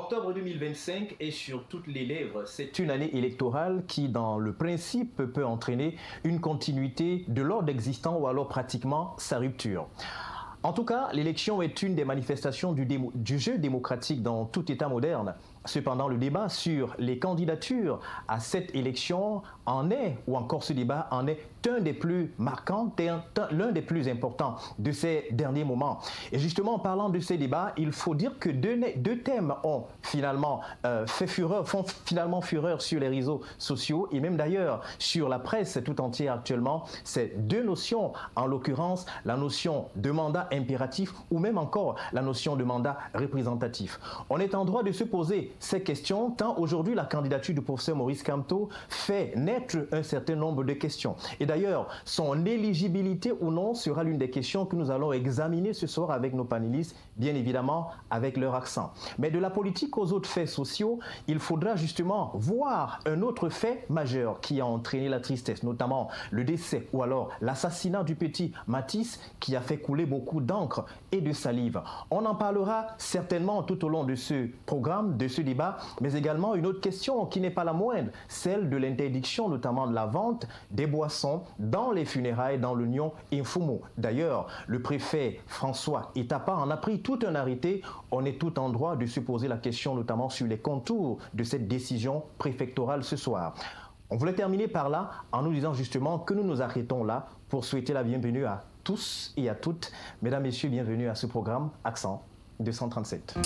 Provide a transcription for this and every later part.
Octobre 2025 est sur toutes les lèvres. C'est une année électorale qui, dans le principe, peut entraîner une continuité de l'ordre existant ou alors pratiquement sa rupture. En tout cas, l'élection est une des manifestations du jeu démocratique dans tout État moderne. Cependant, le débat sur les candidatures à cette élection en est, ou encore ce débat en est un des plus marquants, l'un des plus importants de ces derniers moments. Et justement, en parlant de ces débats, il faut dire que deux thèmes ont finalement font finalement fureur sur les réseaux sociaux et même d'ailleurs sur la presse tout entière actuellement. Ces deux notions, en l'occurrence la notion de mandat impératif ou même encore la notion de mandat représentatif. On est en droit de se poser ces questions, tant aujourd'hui la candidature du professeur Maurice Kamto fait naître un certain nombre de questions. Et d'ailleurs, son éligibilité ou non sera l'une des questions que nous allons examiner ce soir avec nos panélistes, bien évidemment avec leur accent. Mais de la politique aux autres faits sociaux, il faudra justement voir un autre fait majeur qui a entraîné la tristesse, notamment le décès ou alors l'assassinat du petit Matisse qui a fait couler beaucoup d'encre et de salive. On en parlera certainement tout au long de ce programme, de ce débat, mais également une autre question qui n'est pas la moindre, celle de l'interdiction notamment de la vente des boissons dans les funérailles dans l'Union Infumo. D'ailleurs, le préfet François Etapa en a pris tout un arrêté. On est tout en droit de se poser la question notamment sur les contours de cette décision préfectorale ce soir. On voulait terminer par là en nous disant justement que nous nous arrêtons là pour souhaiter la bienvenue à tous et à toutes. Mesdames, Messieurs, bienvenue à ce programme Accent 237.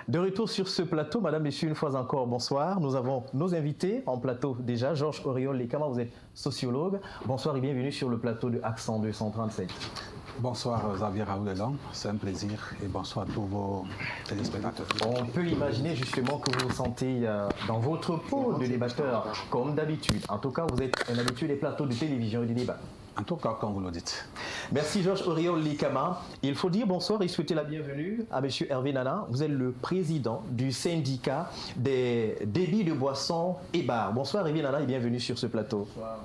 De retour sur ce plateau, Madame, Messieurs, une fois encore, bonsoir. Nous avons nos invités en plateau déjà. Georges Auriol Lekama, vous êtes sociologue. Bonsoir et bienvenue sur le plateau de Accent 237. Bonsoir Xavier Raoulelan, c'est un plaisir et bonsoir à tous vos téléspectateurs. On peut imaginer justement que vous vous sentez dans votre peau de débatteur, comme d'habitude. En tout cas, vous êtes un habitué des plateaux de télévision et des débats. En tout cas, comme vous le dites. Merci Georges Auriol Lekama. Il faut dire bonsoir et souhaiter la bienvenue à M. Hervé Nana. Vous êtes le président du syndicat des débits de boissons et bars. Bonsoir Hervé Nana et bienvenue sur ce plateau. Bonsoir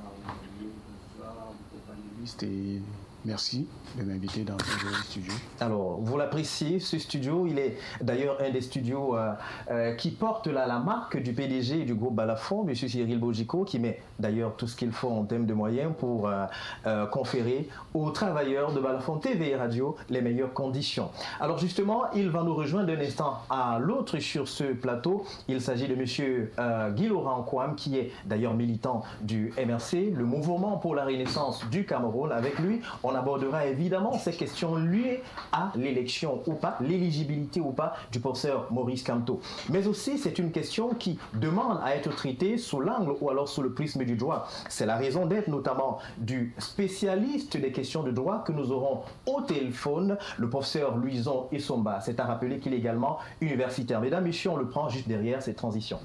aux panélistes et merci de m'inviter dans ce studio. Alors, vous l'appréciez, ce studio. Il est d'ailleurs un des studios qui porte la marque du PDG du groupe Balafon, M. Cyril Bojiko, qui met d'ailleurs tout ce qu'il faut en termes de moyens pour conférer aux travailleurs de Balafon TV et Radio les meilleures conditions. Alors justement, il va nous rejoindre d'un instant à l'autre sur ce plateau. Il s'agit de M. Guy Laurent Kouam, qui est d'ailleurs militant du MRC, le Mouvement pour la Renaissance du Cameroun. Avec lui, on abordera évidemment ces questions liées à l'élection ou pas, l'éligibilité ou pas du professeur Maurice Kamto. Mais aussi, c'est une question qui demande à être traitée sous l'angle ou alors sous le prisme du droit. C'est la raison d'être notamment du spécialiste des questions de droit que nous aurons au téléphone, le professeur Louison Essomba. C'est à rappeler qu'il est également universitaire. Mesdames, Messieurs, on le prend juste derrière cette transition.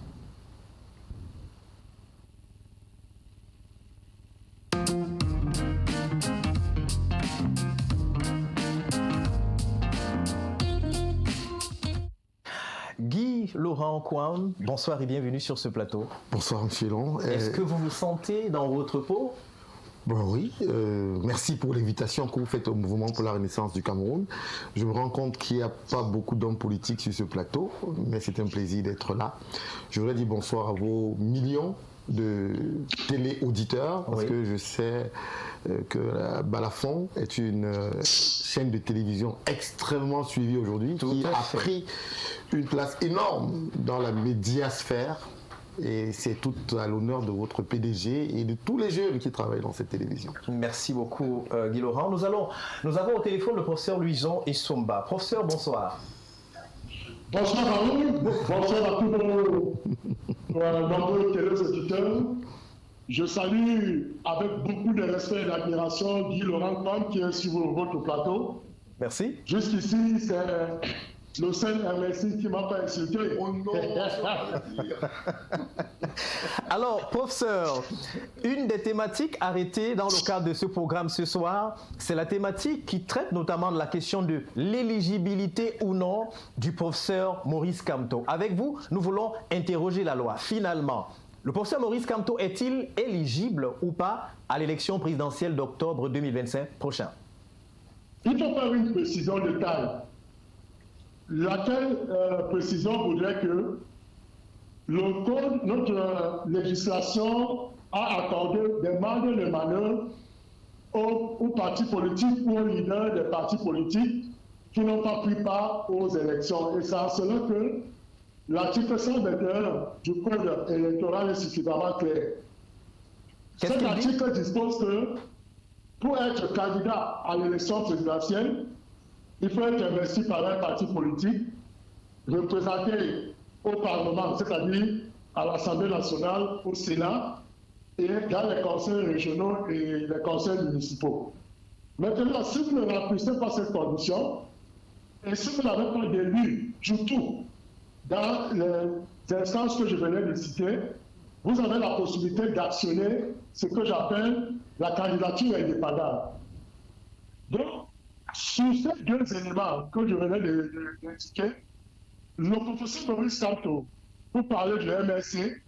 Guy Laurent Kouam, bonsoir et bienvenue sur ce plateau. Bonsoir M. Long. Est-ce que vous vous sentez dans votre peau? Bon, oui, merci pour l'invitation que vous faites au Mouvement pour la Renaissance du Cameroun. Je me rends compte qu'il n'y a pas beaucoup d'hommes politiques sur ce plateau, mais c'est un plaisir d'être là. Je voudrais dire bonsoir à vos millions de télé-auditeurs, parce que je sais que Balafon est une chaîne de télévision extrêmement suivie aujourd'hui, qui a pris une place énorme dans la médiasphère. Et c'est tout à l'honneur de votre PDG et de tous les jeunes qui travaillent dans cette télévision. Merci beaucoup Guy Laurent. Nous avons au téléphone le professeur Louison Essomba. Professeur, bonsoir. Bonsoir Raoul, bonsoir à tous nos nombreux téléspectateurs. Je salue avec beaucoup de respect et d'admiration Guy Laurent Kouam qui est sur votre plateau. Merci. Jusqu'ici, c'est le seul MSI qui m'a pas insulté. Oh non. Alors, professeur, une des thématiques arrêtées dans le cadre de ce programme ce soir, c'est la thématique qui traite notamment de la question de l'éligibilité ou non du professeur Maurice Kamto. Avec vous, nous voulons interroger la loi. Finalement, Le professeur Maurice Kamto est-il éligible ou pas à l'élection présidentielle d'octobre 2025 prochain? Il faut faire une précision de taille. Laquelle précision voudrait que le code, notre législation a accordé des marges de manœuvre aux partis politiques ou aux leaders des partis politiques qui n'ont pas pris part aux élections. Et c'est à cela que l'article 121 du code électoral est suffisamment clair. Cet article dispose que pour être candidat à l'élection présidentielle, il faut être investi par un parti politique, représenté au Parlement, c'est-à-dire à l'Assemblée nationale, au Sénat, et dans les conseils régionaux et les conseils municipaux. Maintenant, si vous ne remplissez pas cette condition, et si vous n'avez pas d'élu du tout dans les instances que je venais de citer, vous avez la possibilité d'actionner ce que j'appelle la candidature indépendante. Donc, sur ces deux éléments que je venais d'indiquer, le professeur Maurice Kamto, pour parler du MLC,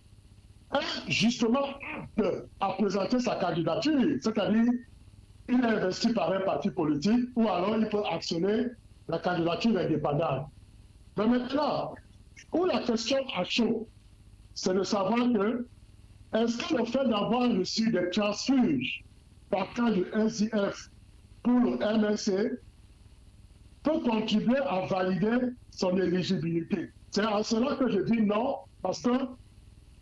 est justement apte à présenter sa candidature, c'est-à-dire il est investi par un parti politique ou alors il peut actionner la candidature indépendante. Mais maintenant, où la question à chaud, c'est de savoir que est-ce que le fait d'avoir reçu des transfuges partant du SIF pour le MLC peut contribuer à valider son éligibilité? C'est à cela que je dis non, parce que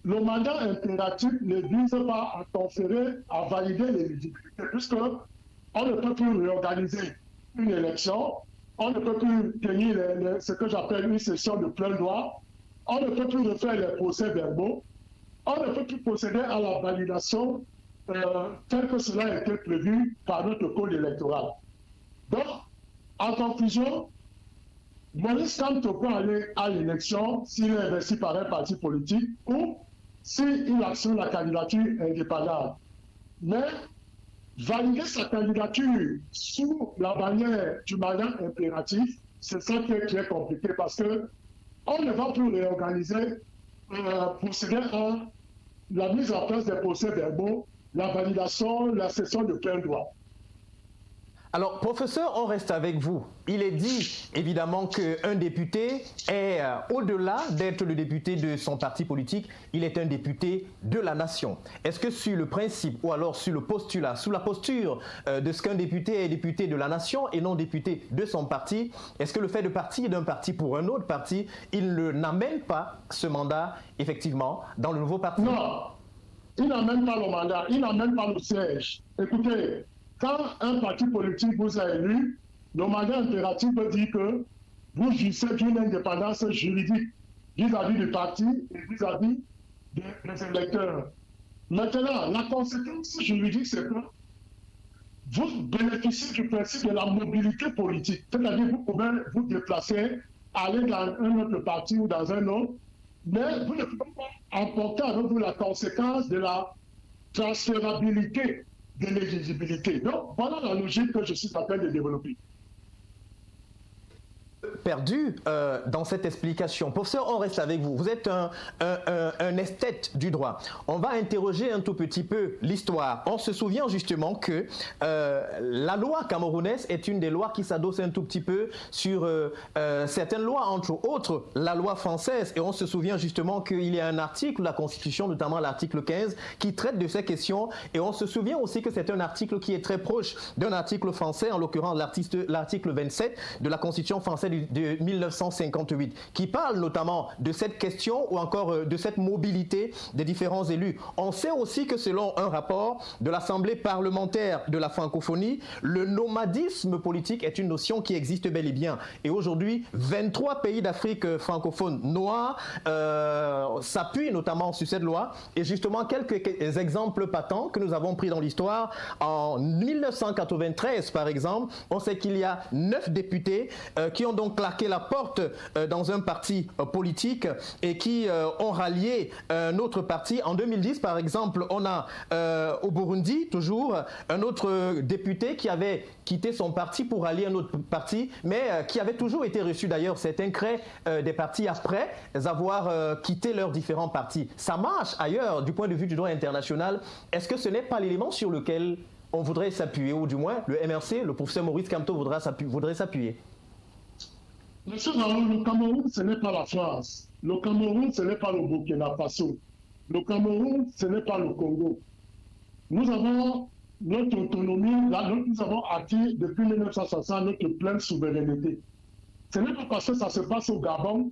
le mandat impératif ne vise pas à conférer, à valider l'éligibilité, puisqu'on ne peut plus réorganiser une élection, on ne peut plus tenir ce que j'appelle une session de plein droit, on ne peut plus refaire les procès-verbaux, on ne peut plus procéder à la validation tel que cela a été prévu par notre code électoral. Donc, en conclusion, Maurice Kamto peut aller à l'élection s'il est investi par un parti politique ou s'il actionne la candidature indépendante. Mais valider sa candidature sous la bannière du mandat impératif, c'est ça qui est très compliqué parce qu'on ne va plus réorganiser, procéder à la mise en place des procès-verbaux, la validation, la session de plein droit. Alors, professeur, on reste avec vous. Il est dit, évidemment, qu'un député est, au-delà d'être le député de son parti politique, il est un député de la nation. Est-ce que sur le principe, ou alors sur le postulat, sous la posture de ce qu'un député est député de la nation et non député de son parti, est-ce que le fait de partir d'un parti pour un autre parti, il n'amène pas ce mandat, effectivement, dans le nouveau parti? Non, il n'amène pas le mandat, il n'amène pas le siège. Écoutez, quand un parti politique vous a élu, le mandat impératif veut dire que vous jouissez d'une indépendance juridique vis-à-vis du parti et vis-à-vis des électeurs. Maintenant, la conséquence juridique, c'est que vous bénéficiez du principe de la mobilité politique. C'est-à-dire que vous pouvez vous déplacer, aller dans un autre parti ou dans un autre, mais vous ne pouvez pas emporter avec vous la conséquence de la transférabilité de l'éligibilité. Donc, voilà la logique que je suis en train de développer. Perdu dans cette explication. Professeur, on reste avec vous. Vous êtes un esthète du droit. On va interroger un tout petit peu l'histoire. On se souvient justement que la loi camerounaise est une des lois qui s'adosse un tout petit peu sur certaines lois, entre autres la loi française. Et on se souvient justement qu'il y a un article de la Constitution, notamment l'article 15, qui traite de ces questions. Et on se souvient aussi que c'est un article qui est très proche d'un article français, en l'occurrence l'article 27 de la Constitution française de 1958, qui parle notamment de cette question ou encore de cette mobilité des différents élus. On sait aussi que selon un rapport de l'Assemblée parlementaire de la francophonie, le nomadisme politique est une notion qui existe bel et bien. Et aujourd'hui, 23 pays d'Afrique francophone noirs s'appuient notamment sur cette loi. Et justement, quelques exemples patents que nous avons pris dans l'histoire. En 1993, par exemple, on sait qu'il y a 9 députés qui ont donc claqué la porte dans un parti politique et qui ont rallié un autre parti. En 2010, par exemple, on a au Burundi, toujours, un autre député qui avait quitté son parti pour rallier un autre parti, mais qui avait toujours été reçu d'ailleurs certains crêts des partis après avoir quitté leurs différents partis. Ça marche ailleurs du point de vue du droit international. Est-ce que ce n'est pas l'élément sur lequel on voudrait s'appuyer, ou du moins le MRC, le professeur Maurice Kamto voudrait s'appuyer? Monsieur Raoul, le Cameroun, ce n'est pas la France. Le Cameroun, ce n'est pas le Burkina Faso. Le Cameroun, ce n'est pas le Congo. Nous avons notre autonomie, nous avons acquis depuis 1960 notre pleine souveraineté. Ce n'est pas parce que ça se passe au Gabon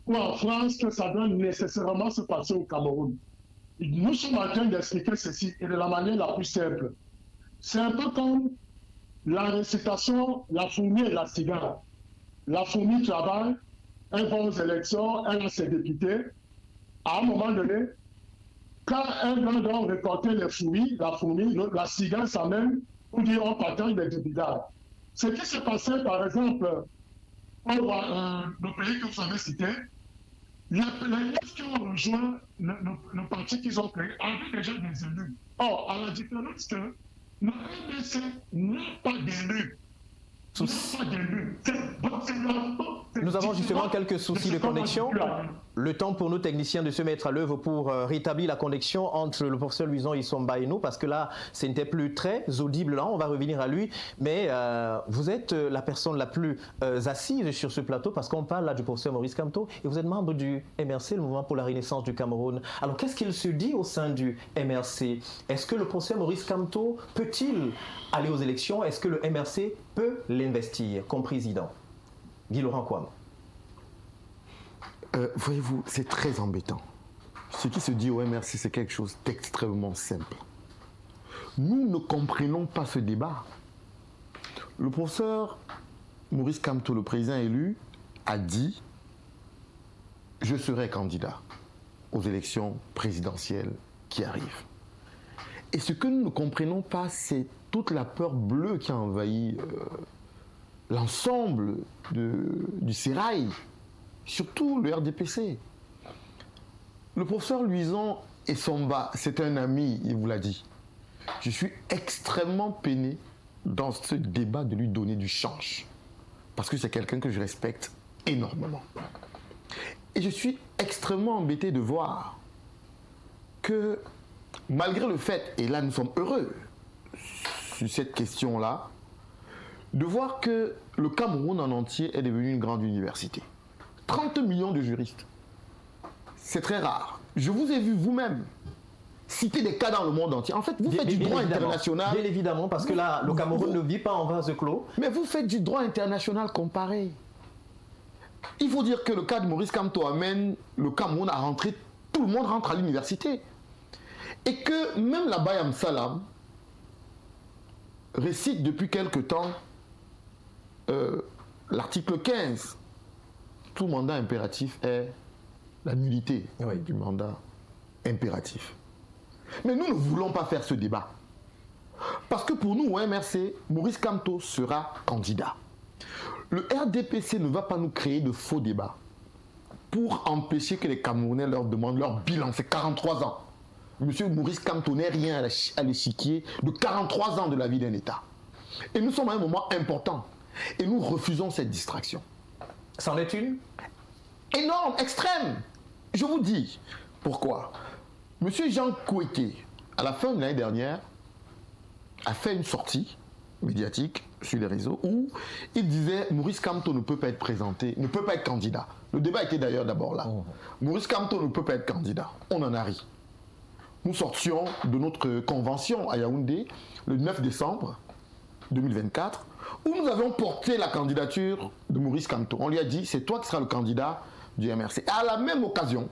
ou en France que ça doit nécessairement se passer au Cameroun. Nous sommes en train d'expliquer ceci et de la manière la plus simple. C'est un peu comme la récitation, la fourmi et la cigare. La fourmi travaille, elle va aux élections, elle a ses députés. À un moment donné, quand elle doit récolter les fruits, la fourmi, la cigare s'amène pour dire on partage les dividendes. Ce qui s'est passé, par exemple, le pays que vous avez cité, les listes qui ont rejoint le parti qu'ils ont créé avaient déjà des élus. Or, à la différence que le RDC n'a pas d'élus. Nous avons justement quelques soucis de connexion. Le temps pour nos techniciens de se mettre à l'œuvre pour rétablir la connexion entre le professeur Louison Isomba et nous, parce que là, ce n'était plus très audible. Là, on va revenir à lui. Mais vous êtes la personne la plus assise sur ce plateau, parce qu'on parle là du professeur Maurice Kamto, et vous êtes membre du MRC, le Mouvement pour la Renaissance du Cameroun. Alors, qu'est-ce qu'il se dit au sein du MRC? Est-ce que le professeur Maurice Kamto peut-il aller aux élections? Est-ce que le MRC peut l'investir comme président? Guy Laurent Kwame. Voyez-vous, c'est très embêtant. Ce qui se dit au MRC, c'est quelque chose d'extrêmement simple. Nous ne comprenons pas ce débat. Le professeur Maurice Kamto, le président élu, a dit « Je serai candidat aux élections présidentielles qui arrivent ». Et ce que nous ne comprenons pas, c'est toute la peur bleue qui a envahi l'ensemble du sérail, surtout le RDPC. Le professeur Louison Isomba, c'est un ami, il vous l'a dit. Je suis extrêmement peiné dans ce débat de lui donner du change, parce que c'est quelqu'un que je respecte énormément. Et je suis extrêmement embêté de voir que, malgré le fait, et là nous sommes heureux sur cette question-là, de voir que le Cameroun en entier est devenu une grande université. 30 millions de juristes. C'est très rare. Je vous ai vu vous-même citer des cas dans le monde entier. En fait, vous faites du droit international. Bien évidemment, parce que là, le Cameroun ne vit pas en vase clos. Mais vous faites du droit international comparé. Il faut dire que le cas de Maurice Kamto amène le Cameroun à rentrer, tout le monde rentre à l'université. Et que même la Bayam Salam récite depuis quelque temps l'article 15. Tout mandat impératif est la nullité du mandat impératif. Mais nous ne voulons pas faire ce débat. Parce que pour nous, au MRC, Maurice Kamto sera candidat. Le RDPC ne va pas nous créer de faux débats pour empêcher que les Camerounais leur demandent leur bilan. C'est 43 ans. Monsieur Maurice Kamto n'est rien à l'échiquier de 43 ans de la vie d'un État. Et nous sommes à un moment important. Et nous refusons cette distraction. C'en est une? Énorme, extrême. Je vous dis pourquoi. Monsieur Jean Kouété, à la fin de l'année dernière, a fait une sortie médiatique sur les réseaux où il disait Maurice Kamto ne peut pas être présenté, ne peut pas être candidat. Le débat était d'ailleurs d'abord là. Maurice Kamto ne peut pas être candidat. On en a ri. Nous sortions de notre convention à Yaoundé le 9 décembre 2024 où nous avons porté la candidature de Maurice Kamto. On lui a dit, c'est toi qui seras le candidat du MRC. Et à la même occasion,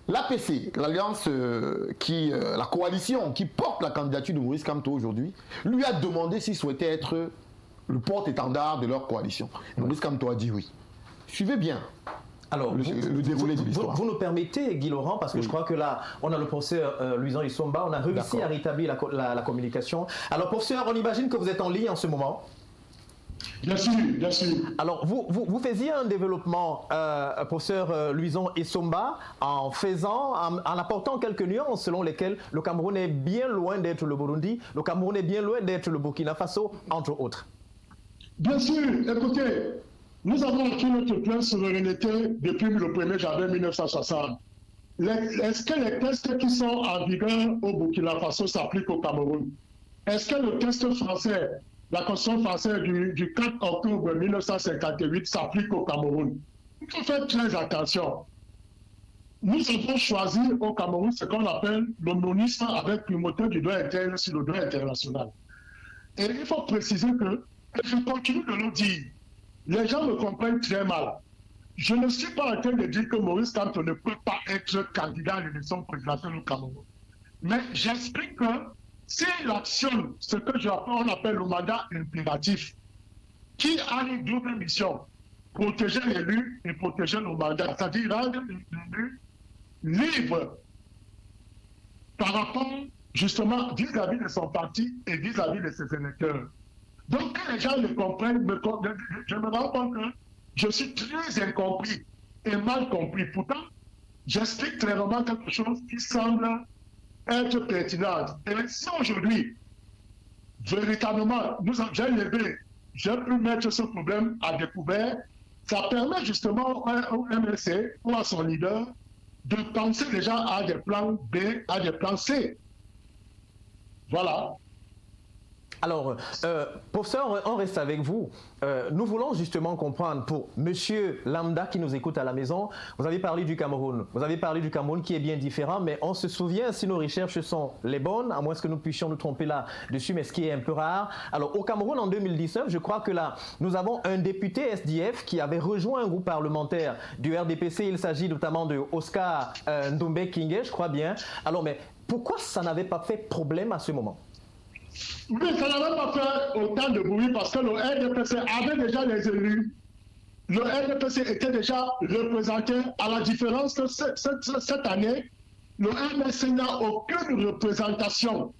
l'APC, l'alliance la coalition qui porte la candidature de Maurice Kamto aujourd'hui, lui a demandé s'il souhaitait être le porte-étendard de leur coalition. Et Maurice Kamto a dit oui. Suivez bien. Alors, le déroulé de l'histoire. Vous nous permettez, Guy Laurent, parce que je crois que là, on a le professeur Louison Isomba, on a réussi à rétablir la communication. Alors, professeur, on imagine que vous êtes en ligne en ce moment. Bien sûr, bien sûr. Alors, vous faisiez un développement, professeur Louison Essomba, en apportant quelques nuances selon lesquelles le Cameroun est bien loin d'être le Burundi, le Cameroun est bien loin d'être le Burkina Faso, entre autres. Bien sûr, écoutez, nous avons acquis notre pleine souveraineté depuis le 1er janvier 1960. Est-ce que les tests qui sont en vigueur au Burkina Faso s'appliquent au Cameroun? Est-ce que le test français, la Constitution française du 4 octobre 1958 s'applique au Cameroun? Il faut faire très attention. Nous avons choisi au Cameroun ce qu'on appelle le monisme avec primauté du droit interne sur le droit international. Et il faut préciser que, et je continue de le dire, les gens me comprennent très mal. Je ne suis pas en train de dire que Maurice Kamto ne peut pas être candidat à l'élection présidentielle au Cameroun. Mais j'explique que s'il actionne ce que on appelle le mandat impératif, qui a une double mission, protéger l'élu et protéger le mandat, c'est-à-dire rendre l'élu libre par rapport justement vis-à-vis de son parti et vis-à-vis de ses électeurs. Donc quand les gens le comprennent, je me rends compte que je suis très incompris et mal compris. Pourtant, j'explique clairement quelque chose qui semble être pertinente. Et si aujourd'hui, véritablement, j'ai pu mettre ce problème à découvert, ça permet justement au MLC ou à son leader de penser déjà à des plans B, à des plans C. Voilà. Alors, professeur, on reste avec vous. Nous voulons justement comprendre, pour monsieur Lambda qui nous écoute à la maison, vous avez parlé du Cameroun. Vous avez parlé du Cameroun qui est bien différent, mais on se souvient, si nos recherches sont les bonnes, à moins que nous puissions nous tromper là-dessus, mais ce qui est un peu rare. Alors, au Cameroun, en 2019, je crois que là, nous avons un député SDF qui avait rejoint un groupe parlementaire du RDPC. Il s'agit notamment de Oscar Ndombe Kingé, je crois bien. Alors, mais pourquoi ça n'avait pas fait problème à ce moment? Oui, ça n'avait pas fait autant de bruit parce que le RDPC avait déjà les élus. Le RDPC était déjà représenté, à la différence que cette année, le MLC n'a aucune représentation.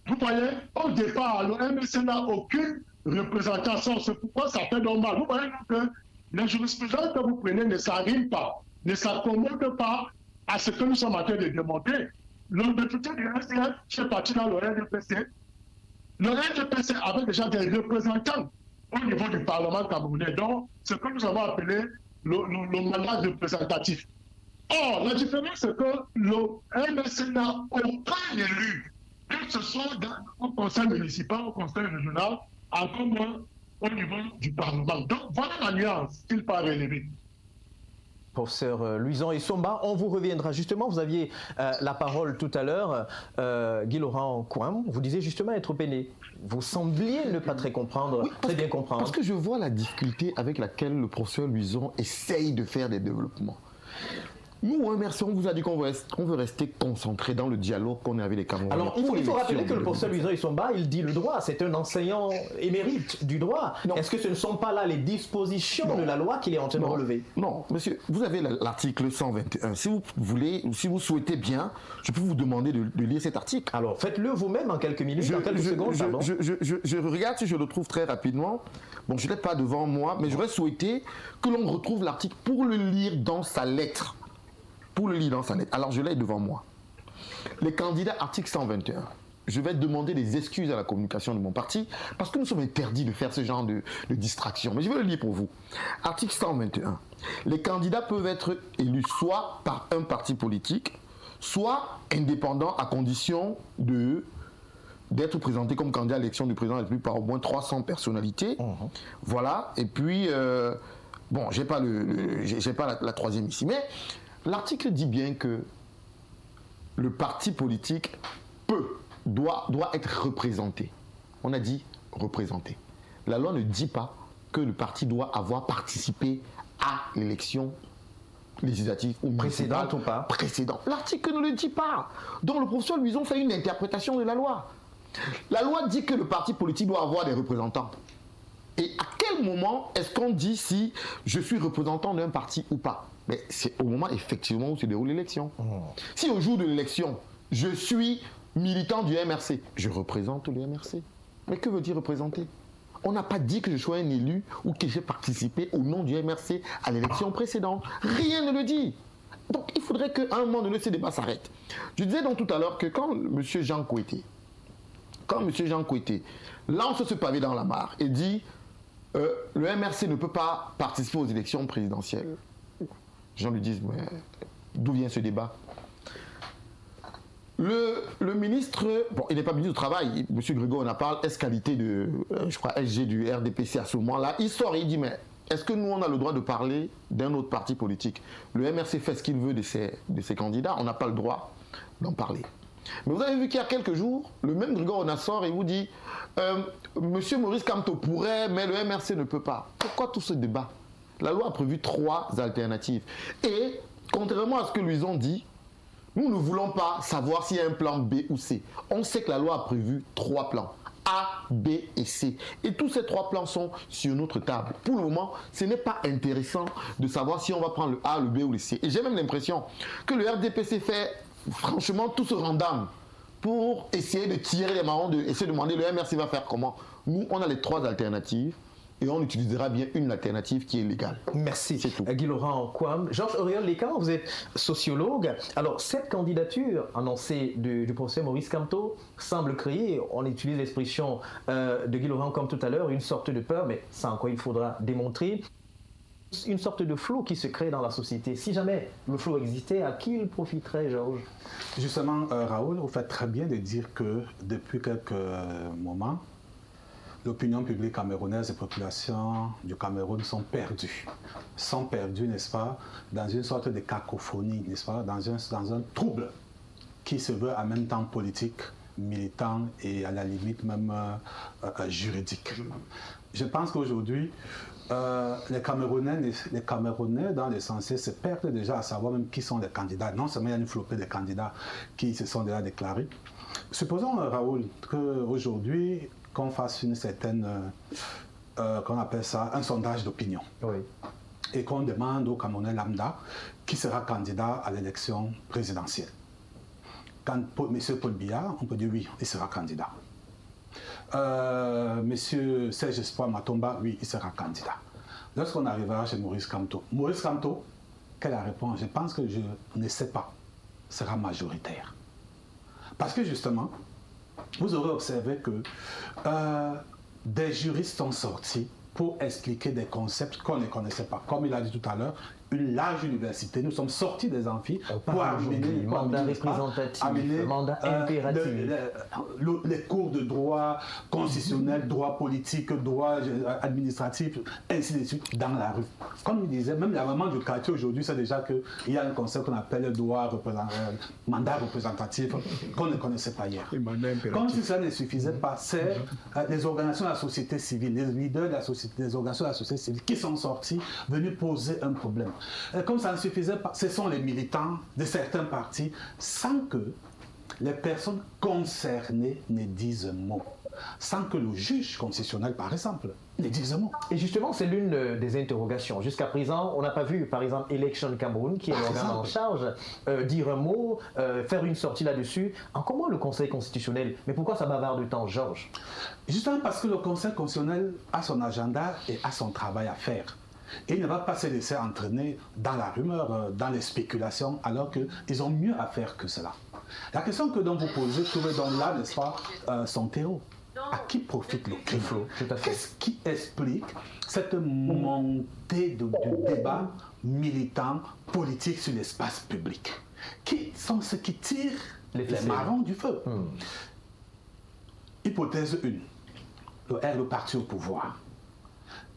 Vous voyez, au départ, le MLC n'a aucune représentation. C'est pourquoi ça fait normal. Vous voyez que les jurisprudences que vous prenez ne s'arriment pas, ne s'accommodent pas à ce que nous sommes en train de démontrer. Le député du SDF fait partie dans le RDPC. Le RDPC avait déjà des représentants au niveau du Parlement camerounais, donc ce que nous avons appelé le mandat représentatif. Or, la différence, c'est que le MLC n'a aucun élu, que ce soit au conseil municipal, au conseil régional, encore moins au niveau du Parlement. Donc, voilà la nuance qu'il peut relever. Professeur Louison Essomba, on vous reviendra justement. Vous aviez la parole tout à l'heure, Guy Laurent Kouam. Vous disiez justement être peiné. Vous sembliez ne pas très comprendre, très bien comprendre. Parce que je vois la difficulté avec laquelle le professeur Louison essaye de faire des développements. Nous, au MRC, on vous a dit qu'on veut rester concentré dans le dialogue qu'on a avec les Camerounais. Alors, il faut rappeler que le professeur Louison Essomba, il dit le droit. C'est un enseignant émérite du droit. Est-ce que ce ne sont pas là les dispositions de la loi qu'il est en train de relever? Non, monsieur, vous avez l'article 121. Si vous voulez, ou si vous souhaitez bien, je peux vous demander de lire cet article. Alors, faites-le vous-même en quelques minutes, en quelques secondes. Je regarde si je le trouve très rapidement. Bon, je ne l'ai pas devant moi, mais j'aurais souhaité que l'on retrouve l'article pour le lire dans sa lettre. Alors, je l'ai devant moi. Les candidats, article 121. Je vais demander des excuses à la communication de mon parti parce que nous sommes interdits de faire ce genre de distraction. Mais je vais le lire pour vous. Article 121. Les candidats peuvent être élus soit par un parti politique, soit indépendants à condition d'être présentés comme candidat à l'élection du président de la République par au moins 300 personnalités. Voilà. Et puis, bon, j'ai pas la troisième ici. Mais l'article dit bien que le parti politique doit être représenté. On a dit représenté. La loi ne dit pas que le parti doit avoir participé à l'élection législative ou précédente ou pas. Précédente. L'article ne le dit pas. Donc le professeur Louison fait une interprétation de la loi. La loi dit que le parti politique doit avoir des représentants. Et à quel moment est-ce qu'on dit si je suis représentant d'un parti ou pas? Mais c'est au moment effectivement où se déroule l'élection. Si au jour de l'élection, je suis militant du MRC, je représente le MRC. Mais que veut dire représenter? On n'a pas dit que je sois un élu ou que j'ai participé au nom du MRC à l'élection précédente. Rien ne le dit. Donc il faudrait qu'à un moment donné, ces débats s'arrêtent. Je disais donc tout à l'heure que quand M. Jean Kouété lance ce pavé dans la mare et dit le MRC ne peut pas participer aux élections présidentielles, les gens lui disent mais d'où vient ce débat? Le ministre, bon, il n'est pas ministre du Travail, M. Grégoire Onapal, qualité de, je crois, SG du RDPC à ce moment-là, il sort et il dit mais est-ce que nous on a le droit de parler d'un autre parti politique? Le MRC fait ce qu'il veut de ses candidats, on n'a pas le droit d'en parler. Mais vous avez vu qu'il y a quelques jours, le même Grégoire Onapal sort et vous dit Monsieur Maurice Kamto pourrait, mais le MRC ne peut pas. Pourquoi tout ce débat? La loi a prévu 3 alternatives. Et contrairement à ce que lui ont dit, nous ne voulons pas savoir s'il y a un plan B ou C. On sait que la loi a prévu 3 plans. A, B et C. Et tous ces 3 plans sont sur notre table. Pour le moment, ce n'est pas intéressant de savoir si on va prendre le A, le B ou le C. Et j'ai même l'impression que le RDPC fait franchement tout ce random pour essayer de tirer les marrons, essayer de demander le MRC va faire comment. Nous, on a les 3 alternatives. Et on utilisera bien une alternative qui est légale. Merci. C'est tout. Guy-Laurent Kwam. Georges Auriol-Lécan, vous êtes sociologue. Alors, cette candidature annoncée du professeur Maurice Kamto semble créer, on utilise l'expression de Guy-Laurent comme tout à l'heure, une sorte de peur, mais ça encore il faudra démontrer, une sorte de flot qui se crée dans la société. Si jamais le flot existait, à qui il profiterait, Georges? Justement, Raoul, vous faites très bien de dire que depuis quelques moments, l'opinion publique camerounaise et les populations du Cameroun sont perdues, n'est-ce pas, dans une sorte de cacophonie, n'est-ce pas, dans un trouble qui se veut en même temps politique, militant et à la limite même juridique. Je pense qu'aujourd'hui, les Camerounais dans l'essentiel se perdent déjà à savoir même qui sont les candidats. Non seulement il y a une flopée de candidats qui se sont déjà déclarés. Supposons, Raoul, qu'aujourd'hui, qu'on fasse une certaine, qu'on appelle ça un sondage d'opinion. Oui. Et qu'on demande au Camerounais lambda qui sera candidat à l'élection présidentielle. Quand M. Paul Biya, on peut dire oui, il sera candidat. M. Serge Espoir Matomba, oui, il sera candidat. Lorsqu'on arrivera chez Maurice Kamto, quelle est la réponse? Je pense que je ne sais pas, sera majoritaire. Parce que justement, vous aurez observé que des juristes sont sortis pour expliquer des concepts qu'on ne connaissait pas. Comme il a dit tout à l'heure, une large université, nous sommes sortis des amphis pour amener mandat représentatif, mandat impératif. Les cours de droit constitutionnel, droit politique, droit administratif, ainsi de suite, dans la rue. Comme il disait, même la maman du quartier aujourd'hui sait déjà qu'il y a un concept qu'on appelle mandat représentatif qu'on ne connaissait pas hier. Comme si ça ne suffisait pas, c'est les organisations de la société civile, les leaders des organisations de la société civile qui sont sortis, venus poser un problème. Comme ça ne suffisait pas, ce sont les militants de certains partis, sans que les personnes concernées ne disent un mot, sans que le juge constitutionnel, par exemple, ne dise un mot. Et justement, c'est l'une des interrogations. Jusqu'à présent, on n'a pas vu, par exemple, Election Cameroun, qui est l'organe en charge, dire un mot, faire une sortie là-dessus. En comment le Conseil constitutionnel? Mais pourquoi ça bavarde du temps, Georges? Justement parce que le Conseil constitutionnel a son agenda et a son travail à faire. Et il ne va pas se laisser entraîner dans la rumeur, dans les spéculations, alors qu'ils ont mieux à faire que cela. La question que donc vous posez, trouvez donc là, n'est-ce pas, son terreau. À qui profite le crime? Qu'est-ce qui explique cette montée du débat militant, politique sur l'espace public? Qui sont ceux qui tirent les marrons du feu? Hypothèse 1. Le parti au pouvoir.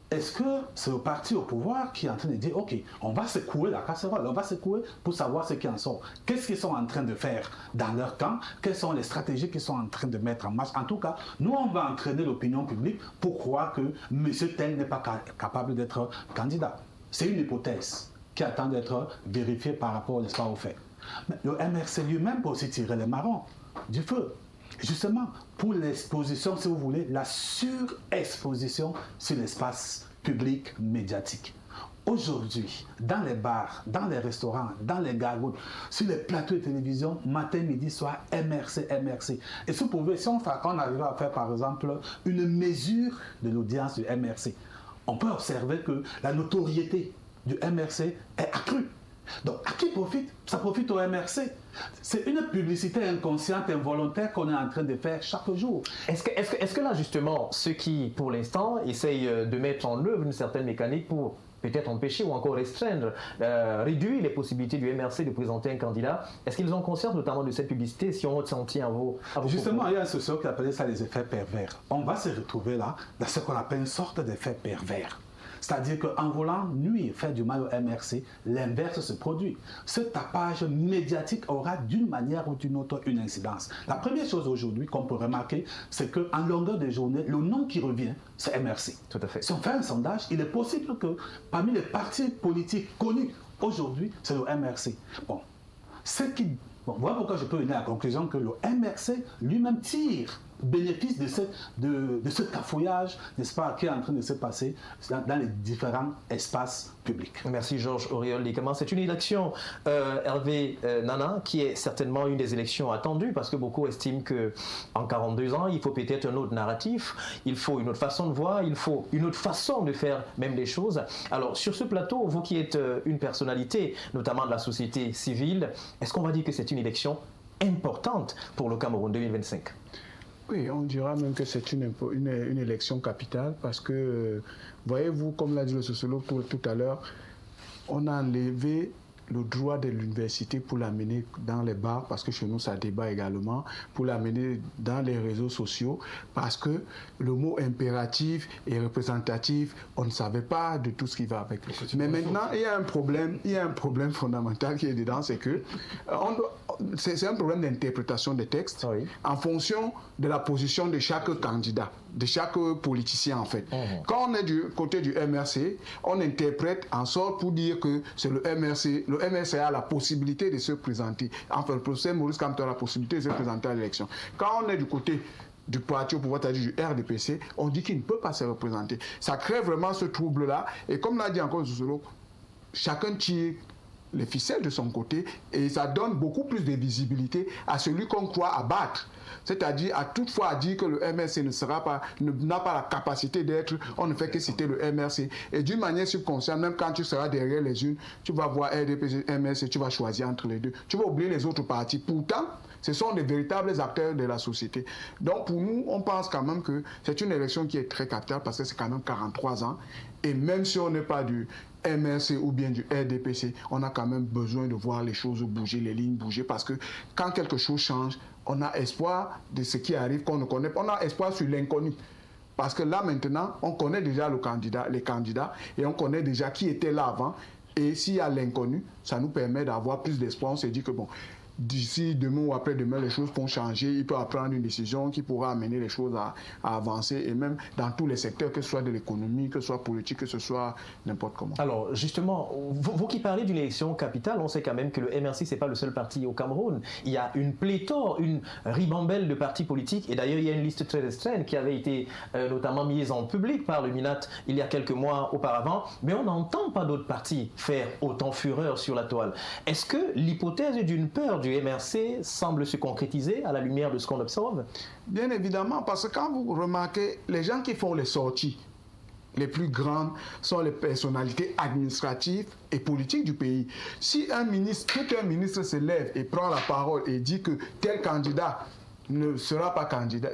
Est-ce que c'est le parti au pouvoir qui est en train de dire « Ok, on va secouer la casserole, on va secouer pour savoir ce qui en sort. Qu'est-ce qu'ils sont en train de faire dans leur camp? Quelles sont les stratégies qu'ils sont en train de mettre en marche? En tout cas, nous, on va entraîner l'opinion publique pour croire que M. Tel n'est pas capable d'être candidat. » C'est une hypothèse qui attend d'être vérifiée par rapport, n'est-ce pas, aux faits. Mais le MRC lui-même peut aussi tirer les marrons du feu. Justement, pour l'exposition, si vous voulez, la surexposition sur l'espace public médiatique. Aujourd'hui, dans les bars, dans les restaurants, dans les gargouilles, sur les plateaux de télévision, matin, midi, soir, MRC, MRC. Et si on arrive à faire par exemple une mesure de l'audience du MRC, on peut observer que la notoriété du MRC est accrue. Donc, à qui profite? Ça profite au MRC. C'est une publicité inconsciente, involontaire qu'on est en train de faire chaque jour. Est-ce que là, justement, ceux qui, pour l'instant, essayent de mettre en œuvre une certaine mécanique pour peut-être empêcher ou encore restreindre, réduire les possibilités du MRC de présenter un candidat, est-ce qu'ils ont conscience notamment de cette publicité, si on s'en tient à vos Justement, propos? il y a un sociologue qui appelait ça les effets pervers. On va se retrouver là dans ce qu'on appelle une sorte d'effet pervers. C'est-à-dire qu'en voulant nuire, faire du mal au MRC, l'inverse se produit. Ce tapage médiatique aura d'une manière ou d'une autre une incidence. La première chose aujourd'hui qu'on peut remarquer, c'est qu'en longueur de journée, le nom qui revient, c'est MRC. Tout à fait. Si on fait un sondage, il est possible que parmi les partis politiques connus aujourd'hui, c'est le MRC. Bon, voilà pourquoi je peux venir à la conclusion que le MRC lui-même tire bénéfice de ce cafouillage, n'est-ce pas, qui est en train de se passer dans les différents espaces publics. Merci Georges Auriol-Likama. C'est une élection, Hervé Nana, qui est certainement une des élections attendues parce que beaucoup estiment qu'en 42 ans, il faut peut-être un autre narratif, il faut une autre façon de voir, il faut une autre façon de faire même les choses. Alors sur ce plateau, vous qui êtes une personnalité, notamment de la société civile, est-ce qu'on va dire que c'est une élection importante pour le Cameroun 2025? Oui, on dira même que c'est une élection capitale parce que, voyez-vous, comme l'a dit le sociologue tout à l'heure, on a enlevé le droit de l'université pour l'amener dans les bars, parce que chez nous ça débat également, pour l'amener dans les réseaux sociaux, parce que le mot impératif et représentatif, on ne savait pas de tout ce qui va avec. Mais maintenant, il y a un problème fondamental qui est dedans, c'est que c'est un problème d'interprétation des textes en fonction de la position de chaque candidat, de chaque politicien en fait. Quand on est du côté du MRC, on interprète en sorte pour dire que c'est le MRC. Le MRC a la possibilité de se présenter. Enfin, le professeur Maurice Kamto a la possibilité de se présenter à l'élection. Quand on est du côté du parti au pouvoir, c'est-à-dire du RDPC, on dit qu'il ne peut pas se représenter. Ça crée vraiment ce trouble-là. Et comme l'a dit encore le sociologue, chacun tire les ficelles de son côté et ça donne beaucoup plus de visibilité à celui qu'on croit abattre. C'est-à-dire à toutefois dire que le MRC n'a pas la capacité d'être, on ne fait que citer le MRC. Et d'une manière subconsciente, même quand tu seras derrière les unes, tu vas voir RDPC, MRC, tu vas choisir entre les deux. Tu vas oublier les autres partis. Pourtant, ce sont des véritables acteurs de la société. Donc pour nous, on pense quand même que c'est une élection qui est très capitale parce que c'est quand même 43 ans. Et même si on n'est pas du MRC ou bien du RDPC, on a quand même besoin de voir les choses bouger, les lignes bouger, parce que quand quelque chose change, on a espoir de ce qui arrive qu'on ne connaît pas. On a espoir sur l'inconnu. Parce que là, maintenant, on connaît déjà les candidats et on connaît déjà qui était là avant. Et s'il y a l'inconnu, ça nous permet d'avoir plus d'espoir. On se dit que bon, d'ici demain ou après-demain, les choses vont changer. Il peut prendre une décision qui pourra amener les choses à avancer, et même dans tous les secteurs, que ce soit de l'économie, que ce soit politique, que ce soit n'importe comment. Alors, justement, vous qui parlez d'une élection capitale, on sait quand même que le MRC, ce n'est pas le seul parti au Cameroun. Il y a une pléthore, une ribambelle de partis politiques. Et d'ailleurs, il y a une liste très restreinte qui avait été notamment mise en public par le MINAT il y a quelques mois auparavant. Mais on n'entend pas d'autres partis faire autant fureur sur la toile. Est-ce que l'hypothèse d'une peur du MRC semble se concrétiser à la lumière de ce qu'on observe? Bien évidemment, parce que quand vous remarquez, les gens qui font les sorties les plus grandes sont les personnalités administratives et politiques du pays. Si tout un ministre se lève et prend la parole et dit que tel candidat ne sera pas candidat,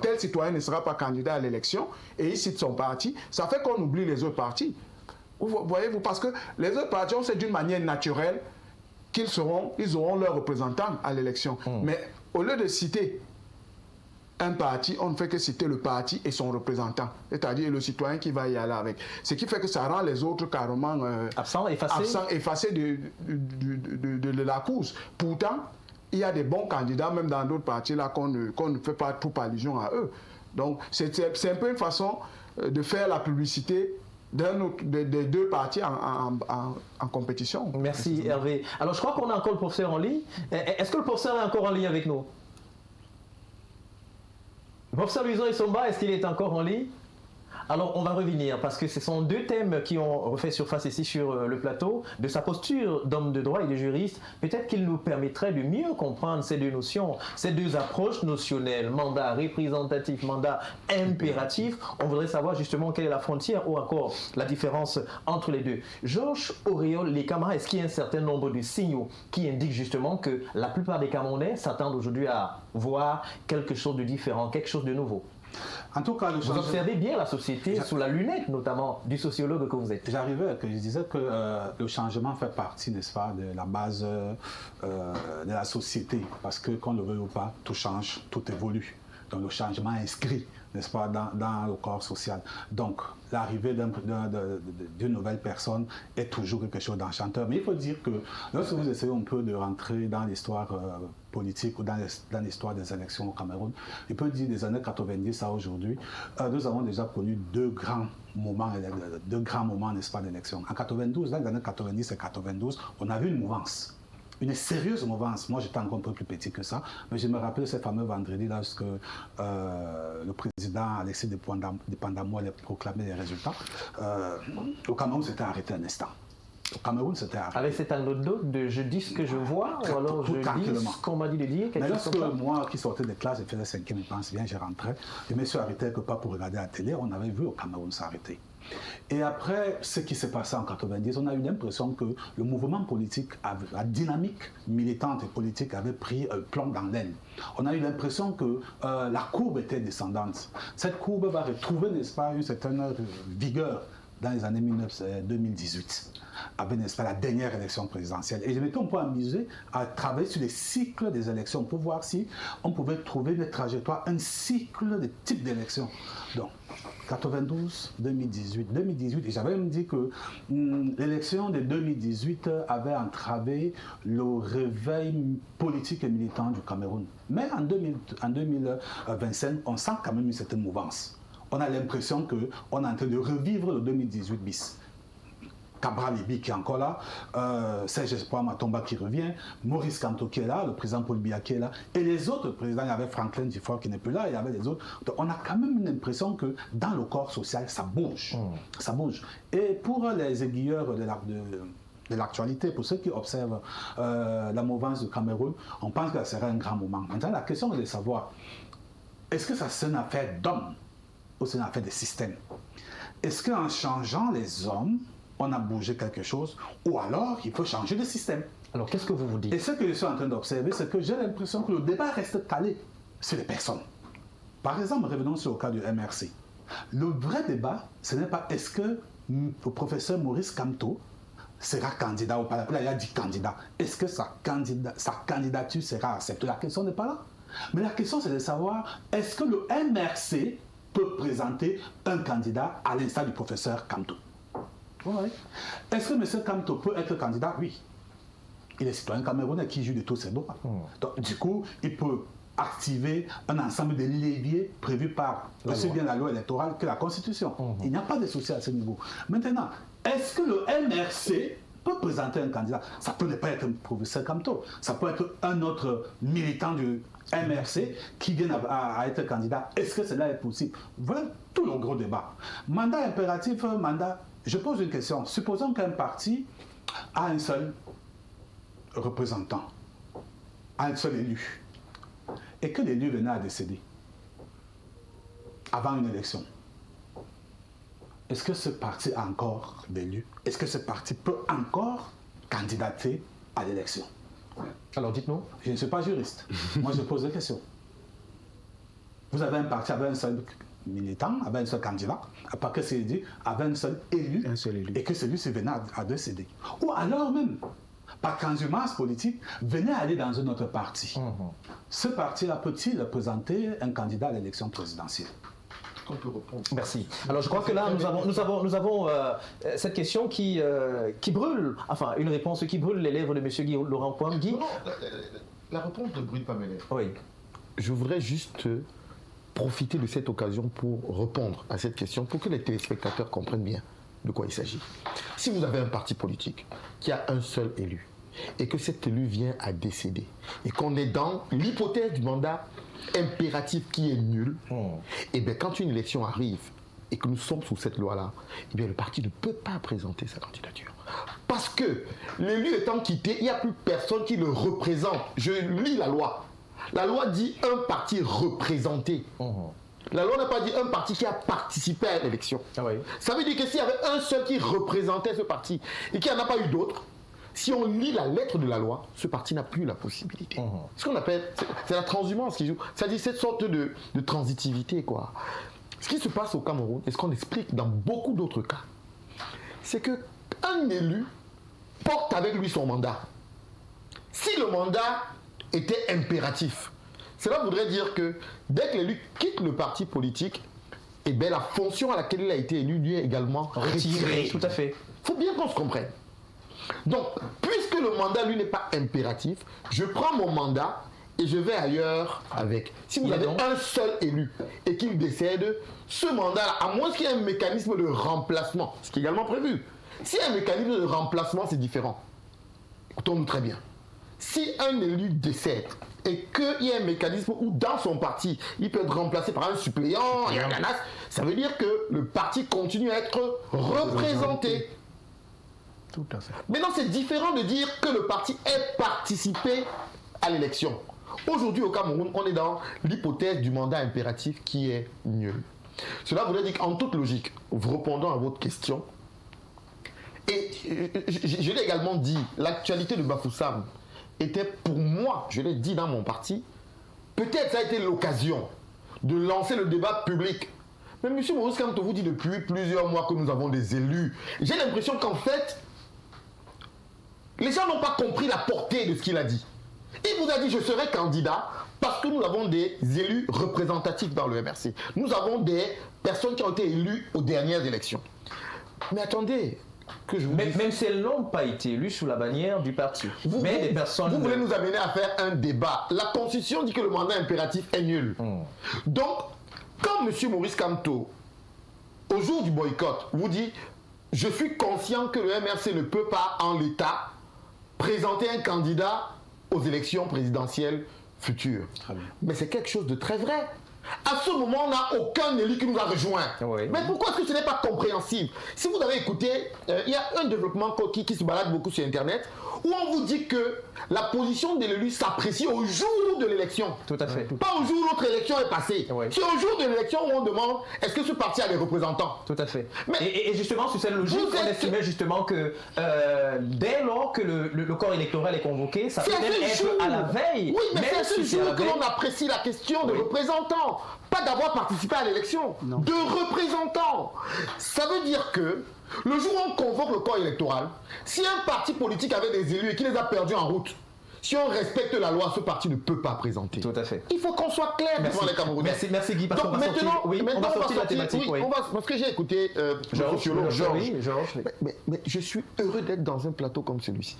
tel citoyen ne sera pas candidat à l'élection, et il cite son parti, ça fait qu'on oublie les autres partis. Voyez-vous, parce que les autres partis, on sait d'une manière naturelle ils auront leurs représentants à l'élection. Mais au lieu de citer un parti, on ne fait que citer le parti et son représentant, c'est-à-dire le citoyen qui va y aller avec. Ce qui fait que ça rend les autres carrément absents, effacés de la course. Pourtant, il y a des bons candidats, même dans d'autres partis, là, qu'on ne fait pas trop allusion à eux. Donc, c'est un peu une façon de faire la publicité des deux partis en compétition. Merci Hervé. Alors je crois qu'on a encore le professeur en ligne. Est-ce que le professeur est encore en ligne avec nous? Le professeur Louison Essomba, est-ce qu'il est encore en ligne? Alors, on va revenir parce que ce sont deux thèmes qui ont refait surface ici sur le plateau. De sa posture d'homme de droit et de juriste, peut-être qu'il nous permettrait de mieux comprendre ces deux notions, ces deux approches notionnelles, mandat représentatif, mandat impératif. On voudrait savoir justement quelle est la frontière ou encore la différence entre les deux. Georges Auréole Lekama, est-ce qu'il y a un certain nombre de signaux qui indiquent justement que la plupart des Camerounais s'attendent aujourd'hui à voir quelque chose de différent, quelque chose de nouveau? En tout cas, vous observez bien la société sous la lunette, notamment du sociologue que vous êtes. J'arrivais, je disais que le changement fait partie, n'est-ce pas, de la base de la société, parce que qu'on le veuille ou pas, tout change, tout évolue. Donc le changement inscrit, n'est-ce pas, dans le corps social. Donc l'arrivée d'une nouvelle personne est toujours quelque chose d'enchanteur. Mais il faut dire que lorsque vous essayez un peu de rentrer dans l'histoire politique ou dans l'histoire des élections au Cameroun, il peut dire des années 90 à aujourd'hui, nous avons déjà connu deux grands moments, n'est-ce pas, d'élection. En 92, dans les années 90 et 92, on a vu une mouvance. Une sérieuse mouvance. Moi, j'étais encore un peu plus petit que ça, mais je me rappelle ce fameux vendredi lorsque le président Alexis Dépendamo allait proclamer les résultats. Au Cameroun, s'était arrêté un instant. Au Cameroun, c'était arrêté. Avec cette anecdote de je dis ce que je vois, ou alors je dis ce qu'on m'a dit de dire. Mais lorsque moi, qui sortais des classes, je faisais 5e, je pense bien, je rentrais, je me suis arrêté quelque part pour regarder la télé, on avait vu au Cameroun s'arrêter. Et après ce qui s'est passé en 90, on a eu l'impression que le mouvement politique, la dynamique militante et politique avait pris un plomb dans l'aile. On a eu l'impression que la courbe était descendante. Cette courbe va retrouver, n'est-ce pas, une certaine vigueur dans les années 2018, avec, n'est-ce pas, la dernière élection présidentielle. Et je m'étais un peu amusé à travailler sur les cycles des élections pour voir si on pouvait trouver une trajectoire, un cycle de type d'élection. Donc, 92, 2018, 2018, et j'avais même dit que l'élection de 2018 avait entravé le réveil politique et militant du Cameroun. Mais en 2025, on sent quand même une certaine mouvance. On a l'impression qu'on est en train de revivre le 2018 bis. Cabral Libi qui est encore là, Serge Espoir Matomba qui revient, Maurice Kamto qui est là, le président Paul Biya qui est là, et les autres présidents, il y avait Franklin Dufort qui n'est plus là, il y avait les autres. Donc on a quand même une impression que dans le corps social, ça bouge. Ça bouge. Et pour les aiguilleurs de l'actualité, pour ceux qui observent la mouvance du Cameroun, on pense que ça serait un grand moment. Maintenant, la question est de savoir, est-ce que ça c'est une affaire d'hommes ou c'est une affaire de système? Est-ce qu'en changeant les hommes, on a bougé quelque chose, ou alors il faut changer de système? Alors qu'est-ce que vous vous dites? Et ce que je suis en train d'observer, c'est que j'ai l'impression que le débat reste calé sur les personnes. Par exemple, revenons sur le cas du MRC. Le vrai débat, ce n'est pas est-ce que le professeur Maurice Kamto sera candidat ou pas. Là, il a dit candidat. Est-ce que sa candidature sera acceptée? La question n'est pas là. Mais la question, c'est de savoir, est-ce que le MRC peut présenter un candidat à l'instar du professeur Kamto? Oui. Est-ce que M. Kamto peut être candidat? Oui. Il est citoyen camerounais qui joue de tous ses droits. Donc, du coup, il peut activer un ensemble de leviers prévus par aussi bien la loi électorale que la Constitution. Il n'y a pas de souci à ce niveau. Maintenant, est-ce que le MRC peut présenter un candidat? Ça peut ne pas être un professeur Kamto. Ça peut être un autre militant du MRC qui vient à être candidat. Est-ce que cela est possible? Voilà tout le gros débat. Mandat impératif, mandat... Je pose une question. Supposons qu'un parti a un seul représentant, a un seul élu, et que l'élu venait à décéder avant une élection. Est-ce que ce parti a encore d'élu? Est-ce que ce parti peut encore candidater à l'élection? Alors dites-nous. Je ne suis pas juriste. Moi, je pose des questions. Vous avez un parti avec un seul militant, avec un seul candidat, parce que c'est dit, avec un seul élu, et que celui-ci venait à décéder. Ou alors même, par transhumance politique, venait aller dans un autre parti. Ce parti-là peut-il présenter un candidat à l'élection présidentielle? On peut répondre. Merci. Alors je crois que là, nous avons cette question qui brûle, enfin une réponse qui brûle les lèvres de M. Guy Laurent Poim. Guy. Non, la réponse ne brûle pas mes lèvres. Oui. Je voudrais juste profiter de cette occasion pour répondre à cette question, pour que les téléspectateurs comprennent bien de quoi il s'agit. Si vous avez un parti politique qui a un seul élu, et que cet élu vient à décéder, et qu'on est dans l'hypothèse du mandat impératif qui est nul, et bien quand une élection arrive, et que nous sommes sous cette loi-là, eh bien le parti ne peut pas présenter sa candidature. Parce que l'élu étant quitté, il n'y a plus personne qui le représente. Je lis la loi. La loi dit un parti représenté. La loi n'a pas dit un parti qui a participé à l'élection. Ah oui. Ça veut dire que s'il y avait un seul qui représentait ce parti et qu'il n'y en a pas eu d'autres, si on lit la lettre de la loi, ce parti n'a plus la possibilité. Ce qu'on appelle, c'est la transhumance qui joue. Ça dit cette sorte de transitivité, quoi. Ce qui se passe au Cameroun, et ce qu'on explique dans beaucoup d'autres cas, c'est qu'un élu porte avec lui son mandat. Si le mandat était impératif, cela voudrait dire que dès que l'élu quitte le parti politique, eh bien la fonction à laquelle il a été élu lui est également retirée. Tout à fait. Il faut bien qu'on se comprenne. Donc, puisque le mandat, lui, n'est pas impératif, je prends mon mandat et je vais ailleurs avec. Si vous avez un seul élu et qu'il décède, ce mandat, à moins qu'il y ait un mécanisme de remplacement, ce qui est également prévu. S'il y a un mécanisme de remplacement, c'est différent. Écoutons-nous très bien. Si un élu décède et qu'il y a un mécanisme où dans son parti, il peut être remplacé par un suppléant, ça veut dire que le parti continue à être représenté. Tout à fait. Maintenant, c'est différent de dire que le parti ait participé à l'élection. Aujourd'hui, au Cameroun, on est dans l'hypothèse du mandat impératif qui est nul. Cela voudrait dire qu'en toute logique, répondant à votre question, et je l'ai également dit, l'actualité de Bafoussam était pour moi, je l'ai dit dans mon parti, peut-être ça a été l'occasion de lancer le débat public. Mais M. Maurice Kamto vous dit depuis plusieurs mois que nous avons des élus. J'ai l'impression qu'en fait, les gens n'ont pas compris la portée de ce qu'il a dit. Il vous a dit je serai candidat parce que nous avons des élus représentatifs dans le MRC. Nous avons des personnes qui ont été élues aux dernières élections. Mais attendez, que je vous dise... Même si elles n'ont pas été élues sous la bannière du parti. Vous voulez nous amener à faire un débat. La Constitution dit que le mandat impératif est nul. Donc, quand M. Maurice Kamto, au jour du boycott, vous dit « Je suis conscient que le MRC ne peut pas, en l'état, présenter un candidat aux élections présidentielles futures. » Mais c'est quelque chose de très vrai. À ce moment, on n'a aucun élu qui nous a rejoints. Mais pourquoi est-ce que ce n'est pas compréhensible? Si vous avez écouté, il y a un développement qui se balade beaucoup sur Internet, où on vous dit que la position de l'élu s'apprécie au jour de l'élection. Tout à fait. Pas au jour où l'autre élection est passée. C'est au jour de l'élection où on demande est-ce que ce parti a des représentants. Tout à fait. Mais et justement, sur cette logique, on estimait justement que dès lors que le corps électoral est convoqué, ça peut être à la veille. Oui, mais c'est à ce jour que l'on apprécie la question de représentants. Pas d'avoir participé à l'élection. De représentants. Ça veut dire que le jour où on convoque le corps électoral, si un parti politique avait des élus et qu'il les a perdus en route, si on respecte la loi, ce parti ne peut pas présenter. Tout à fait. Il faut qu'on soit clair devant les Camerounais. Merci Guy. Parce donc maintenant, on va sortir la thématique. Parce que j'ai écouté le sociologue Georges. Mais je suis heureux d'être dans un plateau comme celui-ci.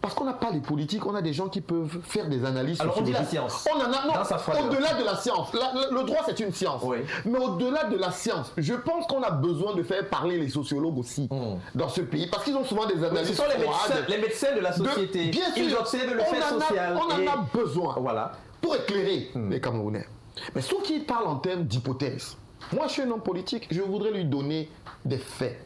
Parce qu'on n'a pas les politiques, on a des gens qui peuvent faire des analyses. Alors on dit la science. Au-delà de la science. Le droit, c'est une science. Mais au-delà de la science, je pense qu'on a besoin de faire parler les sociologues aussi dans ce pays. Parce qu'ils ont souvent des analyses. Ce sont les médecins de la société. Bien sûr, ils observent le fait social. On en a besoin pour éclairer les Camerounais. Mais sauf qu'il parle en termes d'hypothèses. Moi, je suis un homme politique, je voudrais lui donner des faits.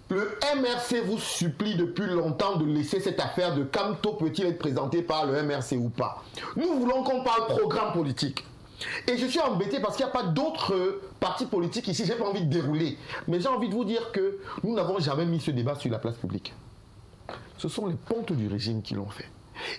Le MRC vous supplie depuis longtemps de laisser cette affaire de Kamto peut-il être présenté par le MRC ou pas. Nous voulons qu'on parle programme politique. Et je suis embêté parce qu'il n'y a pas d'autres partis politiques ici. Je n'ai pas envie de dérouler. Mais j'ai envie de vous dire que nous n'avons jamais mis ce débat sur la place publique. Ce sont les pontes du régime qui l'ont fait.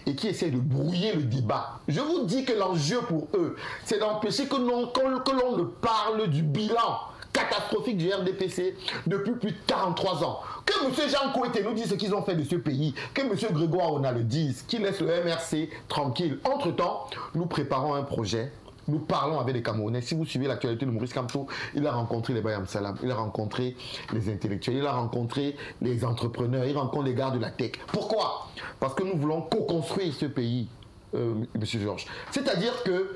Et qui essaient de brouiller le débat. Je vous dis que l'enjeu pour eux, c'est d'empêcher que l'on ne parle du bilan catastrophique du RDPC depuis plus de 43 ans. Que M. Jean Kouete nous dise ce qu'ils ont fait de ce pays, que M. Grégoire Ona le dise, qu'il laisse le MRC tranquille. Entre-temps, nous préparons un projet. Nous parlons avec les Camerounais. Si vous suivez l'actualité de Maurice Kamto, il a rencontré les Bayam Salam, il a rencontré les intellectuels, il a rencontré les entrepreneurs, il rencontre les gars de la tech. Pourquoi? Parce que nous voulons co-construire ce pays, M. Georges. C'est-à-dire que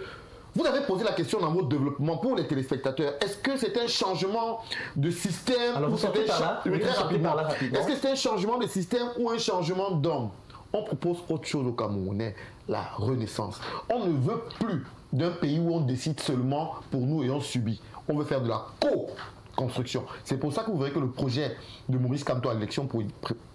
vous avez posé la question dans votre développement pour les téléspectateurs. Est-ce que c'est un changement de système? Alors vous sortez par là, rapidement. Est-ce que c'est un changement de système ou un changement d'homme? On propose autre chose aux Camerounais, la renaissance. On ne veut plus d'un pays où on décide seulement pour nous et on subit. on veut faire de la co-construction. C'est pour ça que vous verrez que le projet de Maurice Kamto à l'élection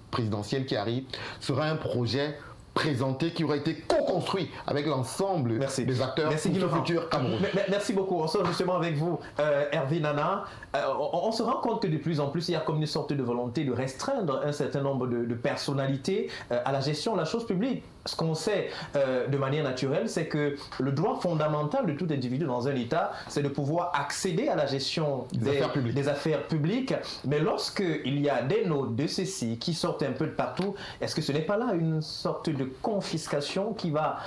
présidentielle qui arrive sera un projet présenté qui aurait été co-construit avec l'ensemble des acteurs pour ce futur Cameroun. Merci beaucoup. On sort justement avec vous, Hervé Nana. On se rend compte que de plus en plus, il y a comme une sorte de volonté de restreindre un certain nombre de personnalités à la gestion de la chose publique. Ce qu'on sait de manière naturelle, c'est que le droit fondamental de tout individu dans un État, c'est de pouvoir accéder à la gestion des affaires publiques. Mais lorsqu'il y a des notes de ceci qui sortent un peu de partout, est-ce que ce n'est pas là une sorte de confiscation qui va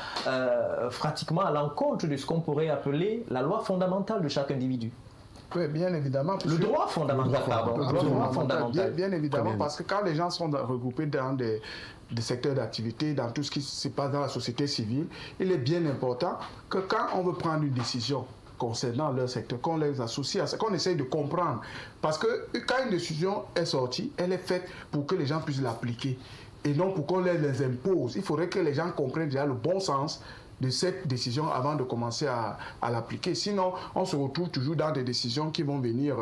pratiquement à l'encontre de ce qu'on pourrait appeler la loi fondamentale de chaque individu? Oui, bien évidemment. Le droit fondamental, pardon. Le droit fondamental. Bien évidemment, parce que quand les gens sont regroupés dans des secteurs d'activité, dans tout ce qui se passe dans la société civile, il est bien important que quand on veut prendre une décision concernant leur secteur, qu'on les associe à ça, qu'on essaye de comprendre. Parce que quand une décision est sortie, elle est faite pour que les gens puissent l'appliquer et non pour qu'on les impose. Il faudrait que les gens comprennent déjà le bon sens de cette décision avant de commencer à l'appliquer. Sinon, on se retrouve toujours dans des décisions qui vont venir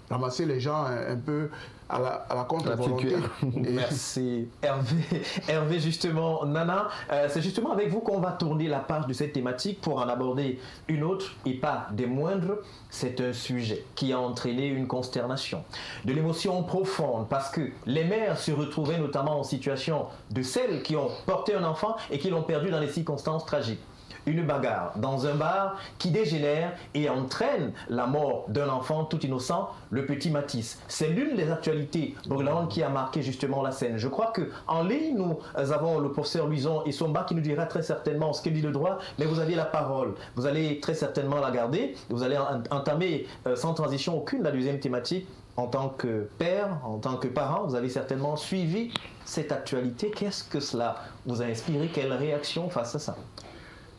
ramasser les gens un peu à la contre-volonté. Merci Hervé, justement, Nana, c'est justement avec vous qu'on va tourner la page de cette thématique pour en aborder une autre et pas des moindres. C'est un sujet qui a entraîné une consternation, de l'émotion profonde parce que les mères se retrouvaient notamment en situation de celles qui ont porté un enfant et qui l'ont perdu dans des circonstances tragiques. Une bagarre dans un bar qui dégénère et entraîne la mort d'un enfant tout innocent, le petit Matisse. C'est l'une des actualités brûlantes qui a marqué justement la scène. Je crois qu'en ligne, nous avons le professeur Luison et Somba qui nous dira très certainement ce que dit le droit, mais vous avez la parole. Vous allez très certainement la garder. Vous allez entamer sans transition aucune la deuxième thématique. En tant que père, en tant que parent, vous avez certainement suivi cette actualité. Qu'est-ce que cela vous a inspiré? Quelle réaction face à ça?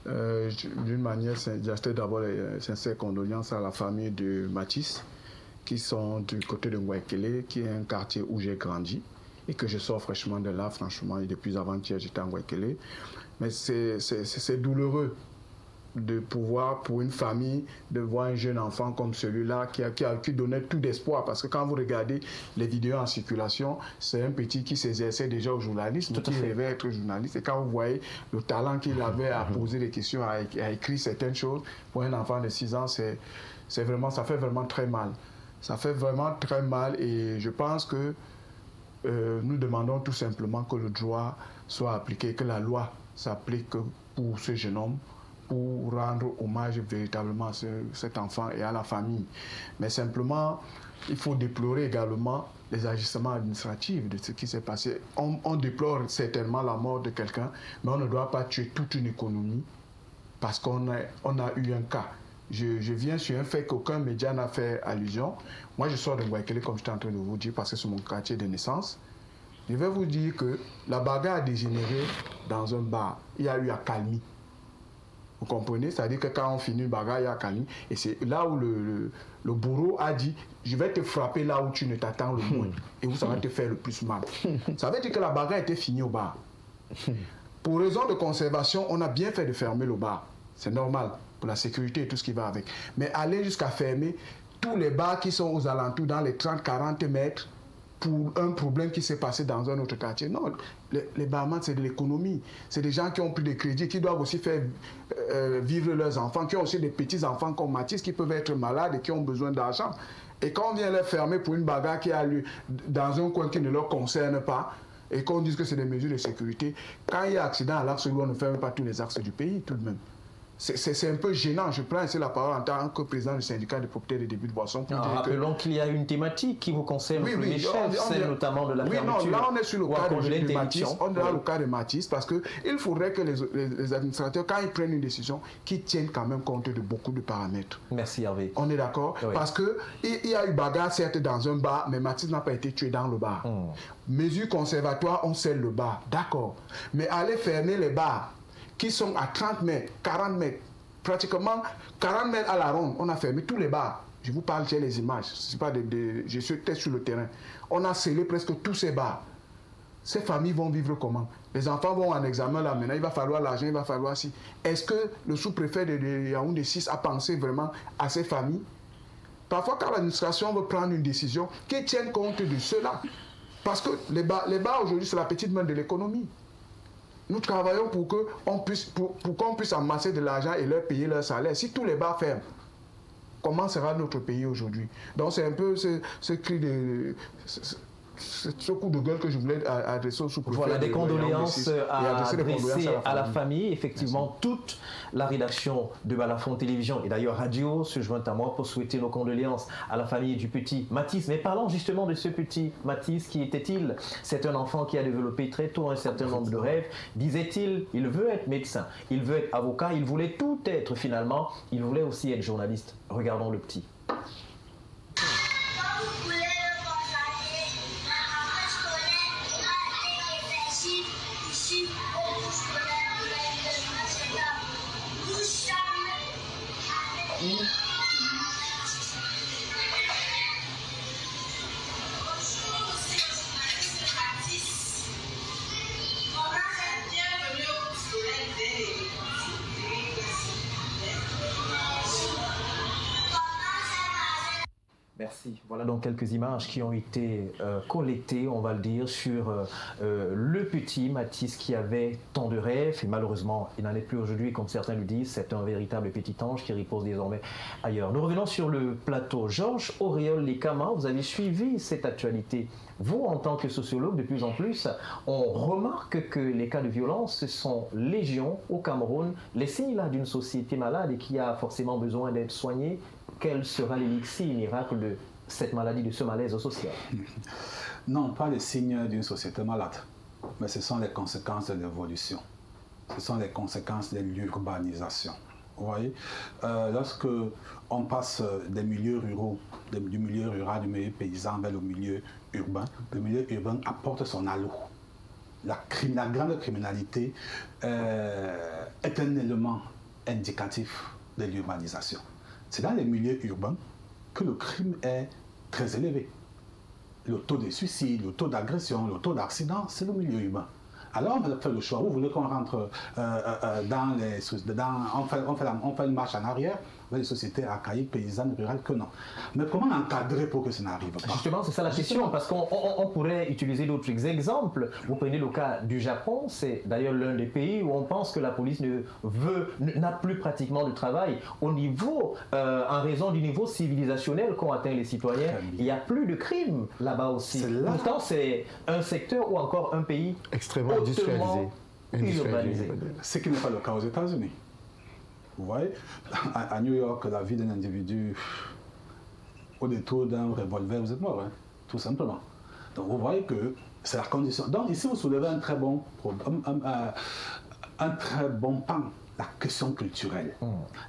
D'une manière, j'achète d'abord les sincères condoléances à la famille de Matisse, qui sont du côté de Ngouaikele, qui est un quartier où j'ai grandi et que je sors fraîchement de là, franchement, et depuis avant-hier, j'étais à Ngouaikele. Mais c'est douloureux de pouvoir, pour une famille, de voir un jeune enfant comme celui-là qui donnait tout d'espoir. Parce que quand vous regardez les vidéos en circulation, c'est un petit qui s'exerçait déjà au journalisme, qui rêvait être journaliste. Et quand vous voyez le talent qu'il avait à poser des questions, à écrire certaines choses, pour un enfant de 6 ans, ça fait vraiment très mal. Ça fait vraiment très mal et je pense que nous demandons tout simplement que le droit soit appliqué, que la loi s'applique pour ce jeune homme, pour rendre hommage véritablement à cet enfant et à la famille. Mais simplement, il faut déplorer également les agissements administratifs de ce qui s'est passé. On déplore certainement la mort de quelqu'un, mais on ne doit pas tuer toute une économie parce qu'on a eu un cas. Je viens sur un fait qu'aucun média n'a fait allusion. Moi, je sors de Ngouaikele, comme j'étais en train de vous dire, parce que c'est mon quartier de naissance. Je vais vous dire que la bagarre a dégénéré dans un bar. Il y a eu accalmie. Vous comprenez? C'est-à-dire que quand on finit une bagarre, il y a accalmie. Et c'est là où le bourreau a dit « Je vais te frapper là où tu ne t'attends le moins. Et où ça va te faire le plus mal. » Ça veut dire que la bagarre était finie au bar. Pour raison de conservation, on a bien fait de fermer le bar. C'est normal, pour la sécurité et tout ce qui va avec. Mais aller jusqu'à fermer tous les bars qui sont aux alentours, dans les 30-40 mètres, pour un problème qui s'est passé dans un autre quartier. Non, les barman, c'est de l'économie. C'est des gens qui ont pris des crédits, qui doivent aussi faire vivre leurs enfants, qui ont aussi des petits-enfants comme Mathis, qui peuvent être malades et qui ont besoin d'argent. Et quand on vient les fermer pour une bagarre qui a lieu dans un coin qui ne leur concerne pas, et qu'on dise que c'est des mesures de sécurité, quand il y a accident à l'axe, on ne ferme pas tous les axes du pays, tout de même. C'est un peu gênant. Je prends ici la parole en tant que président du syndicat des propriétaires des débits de boissons. Rappelons qu'il y a une thématique qui vous concerne, celle notamment de la fermeture. Oui, non, là on est sur le cas de Matisse. On est dans le cas de Matisse parce qu'il faudrait que les administrateurs, quand ils prennent une décision, qu'ils tiennent quand même compte de beaucoup de paramètres. Merci Hervé. On est d'accord? Oui. Parce qu'il y a eu bagarre certes dans un bar, mais Matisse n'a pas été tué dans le bar. Mesures conservatoires, on scelle le bar. D'accord. Mais aller fermer les bars qui sont à 30 mètres, 40 mètres, pratiquement 40 mètres à la ronde. On a fermé tous les bars. Je vous parle, j'ai les images. Je suis sur le terrain. On a scellé presque tous ces bars. Ces familles vont vivre comment? Les enfants vont en examen là maintenant. Il va falloir l'argent, il va falloir si. Est-ce que le sous-préfet de Yaoundé 6 a pensé vraiment à ces familles? parfois quand l'administration veut prendre une décision, qu'elle tienne compte de cela. Parce que les bars aujourd'hui, c'est la petite main de l'économie. Nous travaillons pour qu'on puisse amasser de l'argent et leur payer leur salaire. Si tous les bars ferment, comment sera notre pays aujourd'hui? Donc c'est un peu ce cri de... ce coup de gueule que je voulais adresser au sous-préfet. Voilà, des condoléances adressées à la famille. Effectivement, merci. Toute la rédaction de Balafon Télévision et d'ailleurs Radio se joint à moi pour souhaiter nos condoléances à la famille du petit Mathis. Mais parlons justement de ce petit Mathis, qui était-il? C'est un enfant qui a développé très tôt un certain nombre de rêves. Disait-il, il veut être médecin, il veut être avocat, il voulait tout être finalement. Il voulait aussi être journaliste. Regardons le petit. Merci. Voilà donc quelques images qui ont été collectées, on va le dire, sur le petit Mathis qui avait tant de rêves et malheureusement il n'en est plus aujourd'hui, comme certains le disent. C'est un véritable petit ange qui repose désormais ailleurs. Nous revenons sur le plateau. Georges Auréole Lekama, vous avez suivi cette actualité. Vous, en tant que sociologue, de plus en plus, on remarque que les cas de violence sont légion au Cameroun. Les signes là d'une société malade et qui a forcément besoin d'être soignée. Quel sera l'élixir miracle de cette maladie, de ce malaise social? Non, pas les signes d'une société malade, mais ce sont les conséquences de l'évolution. Ce sont les conséquences de l'urbanisation. Vous voyez, lorsque on passe des milieux ruraux, du milieu rural, du milieu paysan vers le milieu urbain apporte son halo. La grande criminalité est un élément indicatif de l'urbanisation. C'est dans les milieux urbains que le crime est très élevé. Le taux de suicide, le taux d'agression, le taux d'accident, c'est le milieu urbain. Alors on va faire le choix. Vous voulez qu'on rentre dans les... on fait une marche en arrière vers les sociétés archaïques, paysannes, rurales, que non. Mais comment encadrer pour que ça n'arrive pas? Justement, c'est ça la question, parce qu'on pourrait utiliser d'autres exemples. Vous prenez le cas du Japon, c'est d'ailleurs l'un des pays où on pense que la police n'a plus pratiquement de travail. Au niveau, en raison du niveau civilisationnel qu'ont atteint les citoyens, il n'y a plus de crimes là-bas aussi. Pourtant, c'est un secteur ou encore un pays extrêmement industrialisé. Ce qui n'est pas le cas aux États-Unis. Vous voyez, à New York, la vie d'un individu, au détour d'un revolver, vous êtes mort, hein, tout simplement. Donc vous voyez que c'est la condition. Donc ici, vous soulevez un très bon pan, la question culturelle.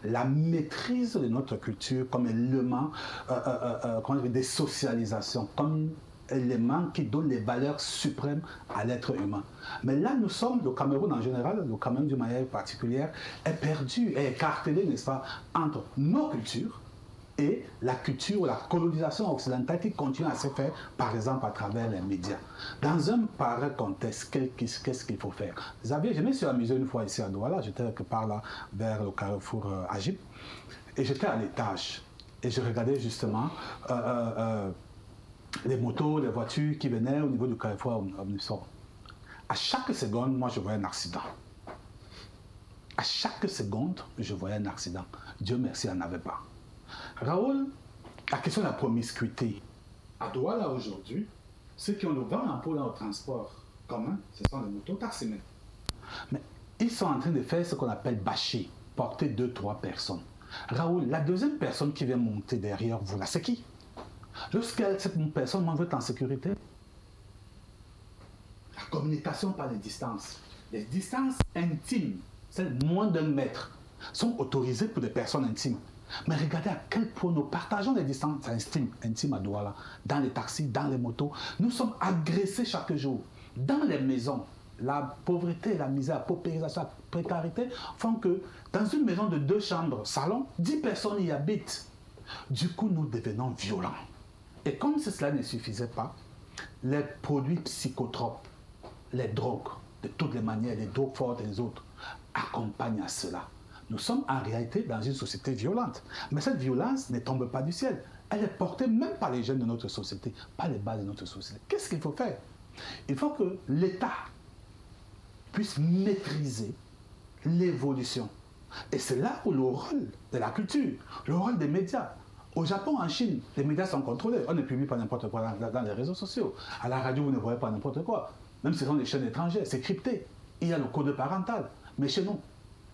La maîtrise de notre culture comme élément de socialisation, comme élément qui donne les valeurs suprêmes à l'être humain. Mais là, nous sommes, le Cameroun en général, le Cameroun d'une manière particulière, est perdu, est écartelé, n'est-ce pas, entre nos cultures et la culture ou la colonisation occidentale qui continue à se faire, par exemple, à travers les médias. Dans un pareil contexte, qu'est-ce qu'il faut faire? Je me suis amusé une fois ici à Douala, j'étais quelque part là, vers le carrefour Agip, et j'étais à l'étage, et je regardais justement les motos, les voitures qui venaient au niveau du carrefour Omnisort. À chaque seconde, moi, je voyais un accident. À chaque seconde, je voyais un accident. Dieu merci, il n'y en avait pas. Raoul, la question de la promiscuité. À Douala, aujourd'hui, ceux qui ont le vent en pour leur transport commun, ce sont les motos-taximens. Mais ils sont en train de faire ce qu'on appelle bâcher, porter 2-3 personnes. Raoul, la deuxième personne qui vient monter derrière vous, là, c'est qui? Lorsque cette personne veut être en sécurité, la communication par les distances intimes, celles moins d'1 mètre, sont autorisées pour des personnes intimes. Mais regardez à quel point nous partageons les distances intimes à Douala, dans les taxis, dans les motos. Nous sommes agressés chaque jour. Dans les maisons, la pauvreté, la misère, la paupérisation, la précarité font que dans une maison de 2 chambres, salon, 10 personnes y habitent. Du coup, nous devenons violents. Et comme si cela ne suffisait pas, les produits psychotropes, les drogues, de toutes les manières, les drogues fortes et les autres, accompagnent à cela. Nous sommes en réalité dans une société violente. Mais cette violence ne tombe pas du ciel. elle est portée même par les jeunes de notre société, par les bases de notre société. Qu'est-ce qu'il faut faire? Il faut que l'État puisse maîtriser l'évolution. Et c'est là où le rôle de la culture, le rôle des médias. Au Japon, en Chine, les médias sont contrôlés. On ne publie pas n'importe quoi dans les réseaux sociaux. À la radio, vous ne voyez pas n'importe quoi. Même si ce sont des chaînes étrangères, c'est crypté. Il y a le code parental. Mais chez nous,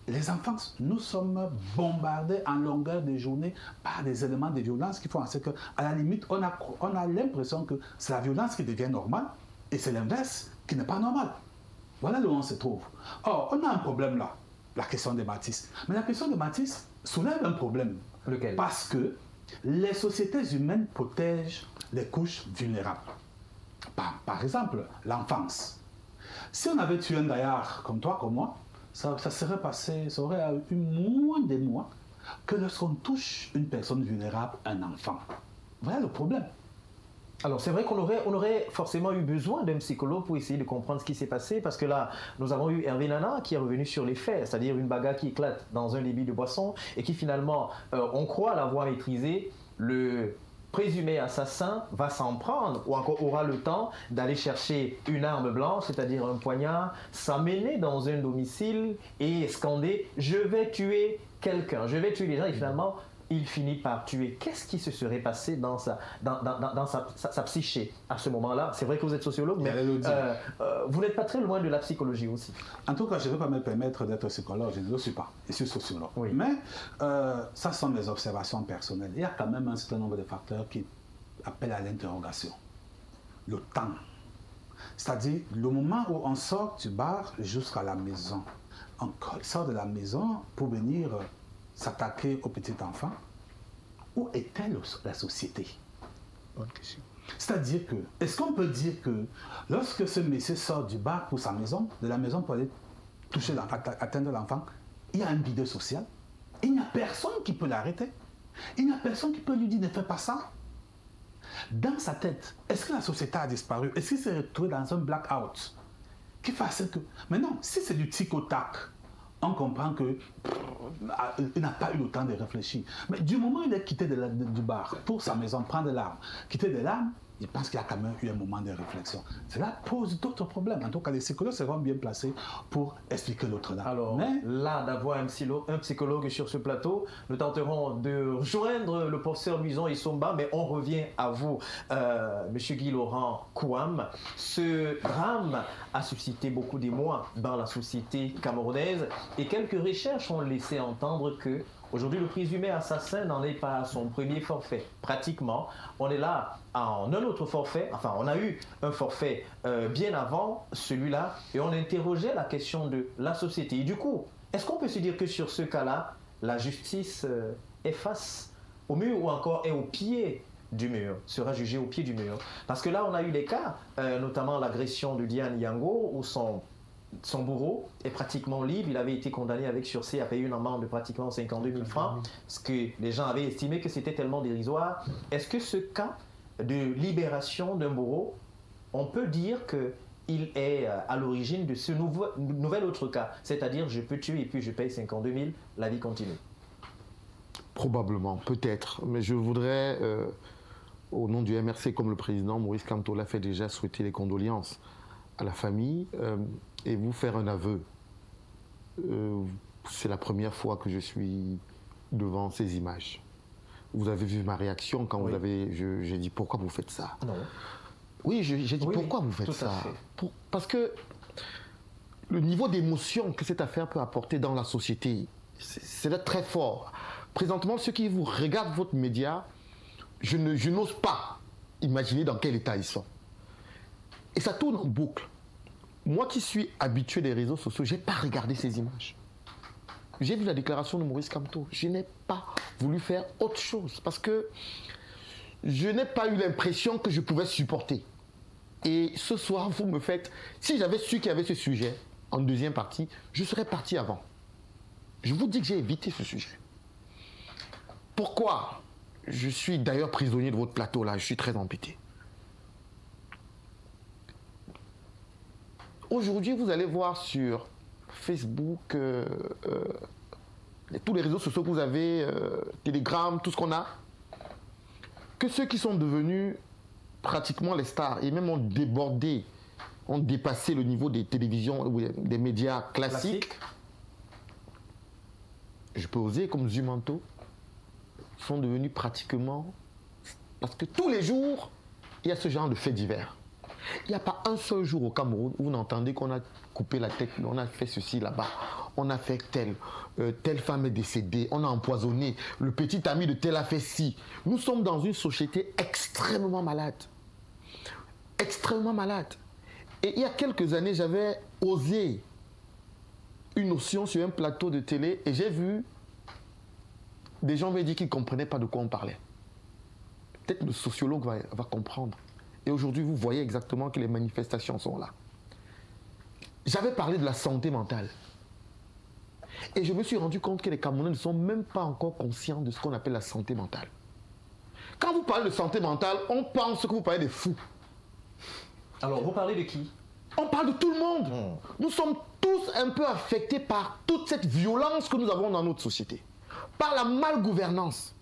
les enfants, nous sommes bombardés en longueur de journée par des éléments de violence qui font en sorte qu'à la limite, on a l'impression que c'est la violence qui devient normale et c'est l'inverse qui n'est pas normal. Voilà où on se trouve. Or, on a un problème là, la question des Matisse. Mais la question des Matisse soulève un problème. Lequel? Parce que les sociétés humaines protègent les couches vulnérables. Par exemple, l'enfance. Si on avait tué un gaillard comme toi, comme moi, ça serait passé, ça aurait eu moins de mois que lorsqu'on touche une personne vulnérable, un enfant. Voilà le problème. Alors c'est vrai qu'on aurait forcément eu besoin d'un psychologue pour essayer de comprendre ce qui s'est passé, parce que là, nous avons eu Hervé Nana qui est revenu sur les faits, c'est-à-dire une bagarre qui éclate dans un débit de boisson et qui finalement, on croit l'avoir maîtrisé. Le présumé assassin va s'en prendre ou encore aura le temps d'aller chercher une arme blanche, c'est-à-dire un poignard, s'amener dans un domicile et scander « je vais tuer quelqu'un, je vais tuer les gens » et finalement il finit par tuer. Qu'est-ce qui se serait passé dans sa psyché à ce moment-là? C'est vrai que vous êtes sociologue, mais vous n'êtes pas très loin de la psychologie aussi. En tout cas, je ne vais pas me permettre d'être psychologue, je ne le suis pas, je suis sociologue. Oui. Mais ça sont mes observations personnelles. Il y a quand même un certain nombre de facteurs qui appellent à l'interrogation. Le temps. C'est-à-dire le moment où on sort du bar jusqu'à la maison. On sort de la maison pour venir s'attaquer aux petits enfants. Où est-elle la société? Bonne question. C'est-à-dire que, est-ce qu'on peut dire que lorsque ce monsieur sort du bar pour sa maison, de la maison pour aller toucher, atteindre l'enfant, il y a un vide social? Il n'y a personne qui peut l'arrêter. Il n'y a personne qui peut lui dire ne fais pas ça. Dans sa tête, est-ce que la société a disparu? Est-ce qu'il s'est retrouvé dans un blackout qui fait ce que... Mais non, si c'est du tic-au-tac, on comprend qu'il n'a pas eu le temps de réfléchir. Mais du moment où il est quitté du bar pour sa maison, prendre l'arme, quitter de l'arme, je pense qu'il y a quand même eu un moment de réflexion. Cela pose d'autres problèmes. En tout cas, les psychologues seront bien placés pour expliquer l'autre là. Alors, là, d'avoir un psychologue sur ce plateau, nous tenterons de rejoindre le professeur Louison Isomba, mais on revient à vous, Monsieur Guy Laurent Kouam. Ce drame a suscité beaucoup d'émoi dans la société camerounaise et quelques recherches ont laissé entendre que aujourd'hui, le présumé assassin n'en est pas à son premier forfait. Pratiquement, on est là en un autre forfait. Enfin, on a eu un forfait bien avant celui-là et on interrogeait la question de la société. Et du coup, est-ce qu'on peut se dire que sur ce cas-là, la justice est face au mur ou encore est au pied du mur, sera jugée au pied du mur? Parce que là, on a eu des cas, notamment l'agression de Diane Yango, où son bourreau est pratiquement libre. Il avait été condamné avec sursis à payer une amende de pratiquement 52 000 francs, ce que les gens avaient estimé que c'était tellement dérisoire. Est-ce que ce cas de libération d'un bourreau, on peut dire qu'il est à l'origine de ce nouvel autre cas, c'est-à-dire je peux tuer et puis je paye 52 000, la vie continue? Probablement, peut-être. Mais je voudrais, au nom du MRC, comme le président Maurice Kamto l'a fait déjà, souhaiter les condoléances à la famille et vous faire un aveu. C'est la première fois que je suis devant ces images. Vous avez vu ma réaction quand j'ai dit pourquoi vous faites ça? Non. Oui, j'ai dit pourquoi vous faites ça? Parce que le niveau d'émotion que cette affaire peut apporter dans la société, c'est très fort. Présentement, ceux qui vous regardent votre média, je n'ose pas imaginer dans quel état ils sont. Et ça tourne en boucle. Moi qui suis habitué des réseaux sociaux, je n'ai pas regardé ces images. J'ai vu la déclaration de Maurice Kamto. Je n'ai pas voulu faire autre chose parce que je n'ai pas eu l'impression que je pouvais supporter. Et ce soir, vous me faites... Si j'avais su qu'il y avait ce sujet en deuxième partie, je serais parti avant. Je vous dis que j'ai évité ce sujet. Pourquoi? Je suis d'ailleurs prisonnier de votre plateau là, je suis très embêté. Aujourd'hui, vous allez voir sur Facebook, tous les réseaux sociaux que vous avez, Telegram, tout ce qu'on a. que ceux qui sont devenus pratiquement les stars et même ont débordé, ont dépassé le niveau des télévisions ou des médias classiques, je peux oser comme Zumanto, sont devenus pratiquement... Parce que tous les jours, il y a ce genre de faits divers. Il n'y a pas un seul jour au Cameroun où vous n'entendez qu'on a coupé la tête, on a fait ceci là-bas, on a fait telle femme est décédée, on a empoisonné, le petit ami de tel a fait ci. Nous sommes dans une société extrêmement malade. Extrêmement malade. Et il y a quelques années, j'avais osé une notion sur un plateau de télé et j'ai vu des gens me dire qu'ils ne comprenaient pas de quoi on parlait. Peut-être le sociologue va comprendre. Et aujourd'hui, vous voyez exactement que les manifestations sont là. J'avais parlé de la santé mentale. Et je me suis rendu compte que les Camerounais ne sont même pas encore conscients de ce qu'on appelle la santé mentale. Quand vous parlez de santé mentale, on pense que vous parlez des fous. Alors, vous parlez de qui? On parle de tout le monde. Nous sommes tous un peu affectés par toute cette violence que nous avons dans notre société. Par la malgouvernance.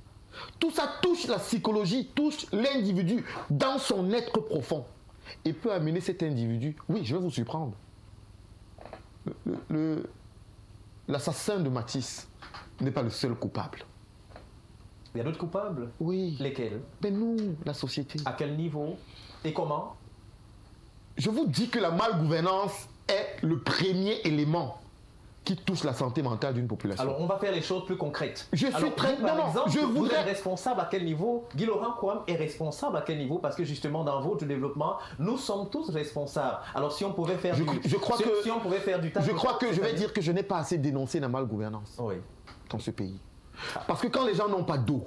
Tout ça touche la psychologie, touche l'individu dans son être profond. Et peut amener cet individu... Oui, je vais vous surprendre. L'assassin de Matisse n'est pas le seul coupable. Il y a d'autres coupables? Oui. Lesquels? Mais nous, la société. À quel niveau? Et comment? Je vous dis que la malgouvernance est le premier élément qui touche la santé mentale d'une population. Alors, on va faire les choses plus concrètes. Je suis très... Par exemple, vous êtes responsable à quel niveau? Guy Laurent Kouam est responsable à quel niveau? Parce que justement, dans votre développement, nous sommes tous responsables. Alors, si on pouvait faire si on pouvait faire du temps... Je crois que je vais dire que je n'ai pas assez dénoncé la malgouvernance dans ce pays. Parce que quand les gens n'ont pas d'eau,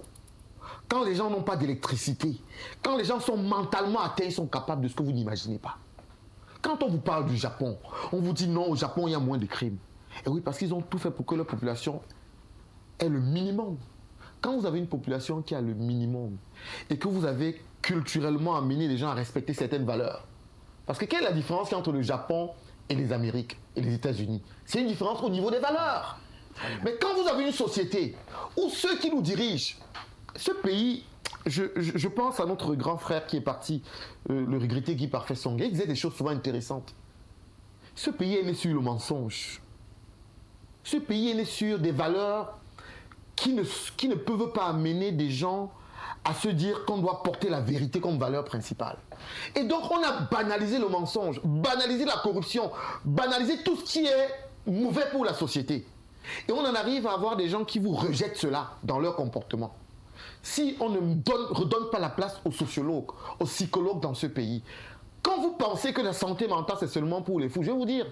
quand les gens n'ont pas d'électricité, quand les gens sont mentalement atteints, ils sont capables de ce que vous n'imaginez pas. Quand on vous parle du Japon, on vous dit non, au Japon, il y a moins de crimes. Et oui, parce qu'ils ont tout fait pour que leur population ait le minimum. Quand vous avez une population qui a le minimum et que vous avez culturellement amené les gens à respecter certaines valeurs, parce que quelle est la différence entre le Japon et les Amériques et les États-Unis? C'est une différence au niveau des valeurs. Mais quand vous avez une société où ceux qui nous dirigent, ce pays, je pense à notre grand frère qui est parti, le regretté Guy Parfait Songhé, il disait des choses souvent intéressantes. Ce pays est né sur le mensonge. Ce pays est né sur des valeurs qui ne peuvent pas amener des gens à se dire qu'on doit porter la vérité comme valeur principale. Et donc on a banalisé le mensonge, banalisé la corruption, banalisé tout ce qui est mauvais pour la société. Et on en arrive à avoir des gens qui vous rejettent cela dans leur comportement. Si on ne redonne pas la place aux sociologues, aux psychologues dans ce pays, quand vous pensez que la santé mentale c'est seulement pour les fous, je vais vous dire,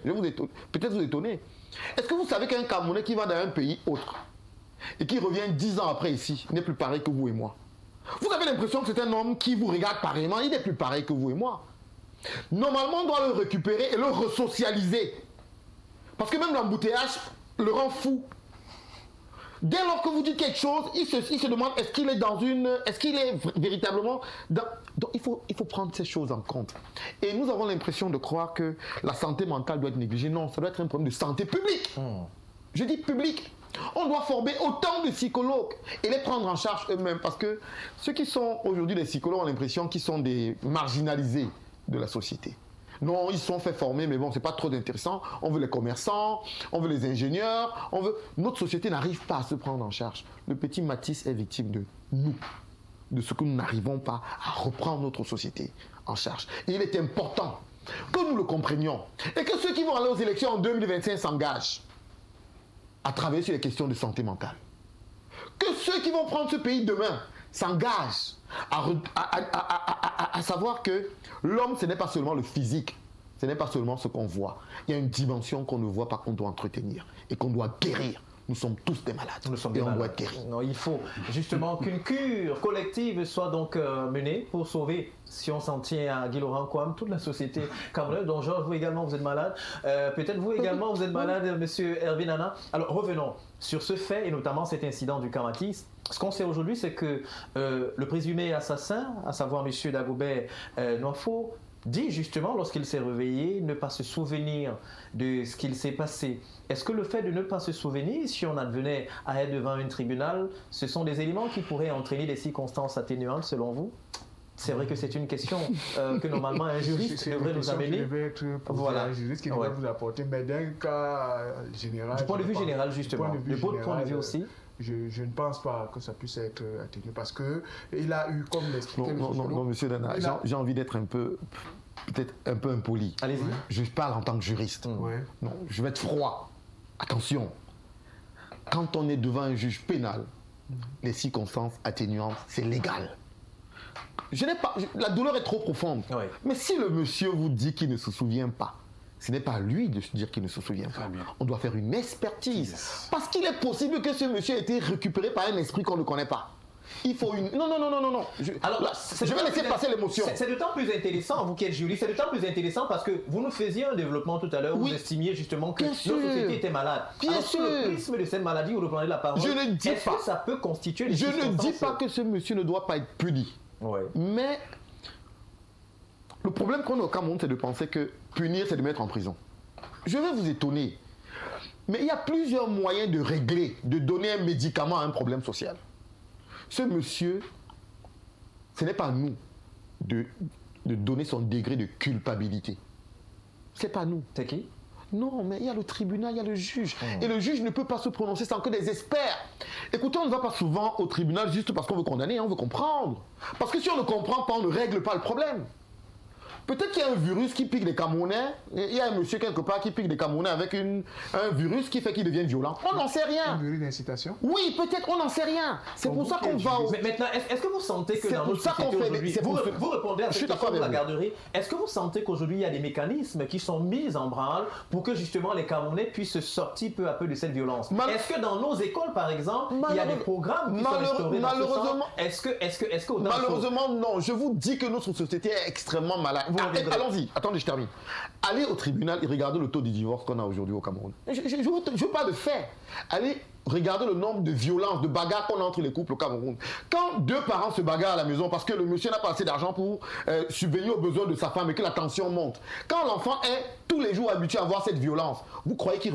peut-être vous étonner. Est-ce que vous savez qu'un Camerounais qui va dans un pays autre et qui revient 10 ans après ici n'est plus pareil que vous et moi? Vous avez l'impression que c'est un homme qui vous regarde pareillement, il n'est plus pareil que vous et moi. Normalement, on doit le récupérer et le resocialiser. Parce que même l'embouteillage le rend fou. Dès lors que vous dites quelque chose, il se demande est-ce qu'il est véritablement dans... Donc il faut prendre ces choses en compte. Et nous avons l'impression de croire que la santé mentale doit être négligée. Non, ça doit être un problème de santé publique. Je dis publique. On doit former autant de psychologues et les prendre en charge eux-mêmes. Parce que ceux qui sont aujourd'hui des psychologues ont l'impression qu'ils sont des marginalisés de la société. Non, ils sont fait former, mais bon, c'est pas trop intéressant. On veut les commerçants, on veut les ingénieurs, Notre société n'arrive pas à se prendre en charge. Le petit Matisse est victime de nous, de ce que nous n'arrivons pas à reprendre notre société en charge. Et il est important que nous le comprenions et que ceux qui vont aller aux élections en 2025 s'engagent à travailler sur les questions de santé mentale. Que ceux qui vont prendre ce pays demain s'engagent à savoir que l'homme, ce n'est pas seulement le physique, ce n'est pas seulement ce qu'on voit. Il y a une dimension qu'on ne voit pas, qu'on doit entretenir et qu'on doit guérir. Nous sommes tous des malades. Nous sommes et des on malades. doit être guéris. Non, il faut justement qu'une cure collective soit donc menée pour sauver, si on s'en tient à Guy Laurent Kouam, toute la société camerounaise. Donc Georges, vous également, vous êtes malade. Peut-être vous également, vous êtes malade, monsieur Hervé Nana. Alors revenons sur ce fait et notamment cet incident du Camatis. Ce qu'on sait aujourd'hui, c'est que le présumé assassin, à savoir monsieur Dagobert Nwafo, dit justement lorsqu'il s'est réveillé ne pas se souvenir de ce qu'il s'est passé. Est-ce que le fait de ne pas se souvenir, si on advenait à être devant un tribunal, ce sont des éléments qui pourraient entraîner des circonstances atténuantes selon vous? C'est vrai que c'est une question que normalement un juriste devrait nous amener. Voilà, un juriste qui devrait vous apporter, mais d'un cas général. Du point de vue général, justement. De votre point de vue aussi. Je ne pense pas que ça puisse être atténué parce qu'il a eu, comme l'expliquait le sociologue. Non, monsieur Dana, j'ai envie d'être peut-être un peu impoli. Allez-y. Je parle en tant que juriste. Non, je vais être froid. Attention, quand on est devant un juge pénal, les circonstances atténuantes, c'est légal. La douleur est trop profonde. Oui. Mais si le monsieur vous dit qu'il ne se souvient pas, ce n'est pas à lui de se dire qu'il ne se souvient pas. On doit faire une expertise. Yes. Parce qu'il est possible que ce monsieur ait été récupéré par un esprit qu'on ne connaît pas. Il faut une... Non. Je vais laisser passer l'émotion. C'est d'autant plus intéressant, vous qui êtes juriste, c'est d'autant plus intéressant parce que vous nous faisiez un développement tout à l'heure où vous estimiez justement que notre société était malade. Alors, sur le prisme de cette maladie, vous reprenez la parole. Je ne dis pas. Est-ce que ça peut constituer des Je ne dis pas que ce monsieur ne doit pas être puni. Ouais. Mais le problème qu'on a au Cameroun, c'est de penser que punir, c'est de mettre en prison. Je vais vous étonner. Mais il y a plusieurs moyens de régler, de donner un médicament à un problème social. Ce monsieur, ce n'est pas à nous de donner son degré de culpabilité. Ce n'est pas à nous. C'est qui? Non, mais il y a le tribunal, il y a le juge. Et le juge ne peut pas se prononcer sans que des experts. Écoutez, on ne va pas souvent au tribunal juste parce qu'on veut condamner, on veut comprendre. Parce que si on ne comprend pas, on ne règle pas le problème. Peut-être qu'il y a un virus qui pique les Camerounais. Il y a un monsieur quelque part qui pique les Camerounais avec un virus qui fait qu'ils deviennent violents. On n'en sait rien. Un virus d'incitation? Oui, peut-être, on n'en sait rien. C'est pour ça qu'on va au... Mais maintenant, est-ce que vous sentez que dans notre société aujourd'hui... Vous répondez à cette question de la garderie. Est-ce que vous sentez qu'aujourd'hui, il y a des mécanismes qui sont mis en branle pour que justement les Camerounais puissent sortir peu à peu de cette violence? Est-ce que dans nos écoles, par exemple, il y a des programmes qui sont instaurés dans ce sens? Est-ce que malheureusement, non. Je vous dis que notre société est extrêmement malade. Allons-y, attendez, je termine. Allez au tribunal et regardez le taux de divorce qu'on a aujourd'hui au Cameroun. Je ne veux pas de fait. Allez regarder le nombre de violences, de bagarres qu'on a entre les couples au Cameroun. Quand deux parents se bagarrent à la maison parce que le monsieur n'a pas assez d'argent pour subvenir aux besoins de sa femme et que la tension monte. Quand l'enfant est tous les jours habitué à voir cette violence, vous croyez qu'il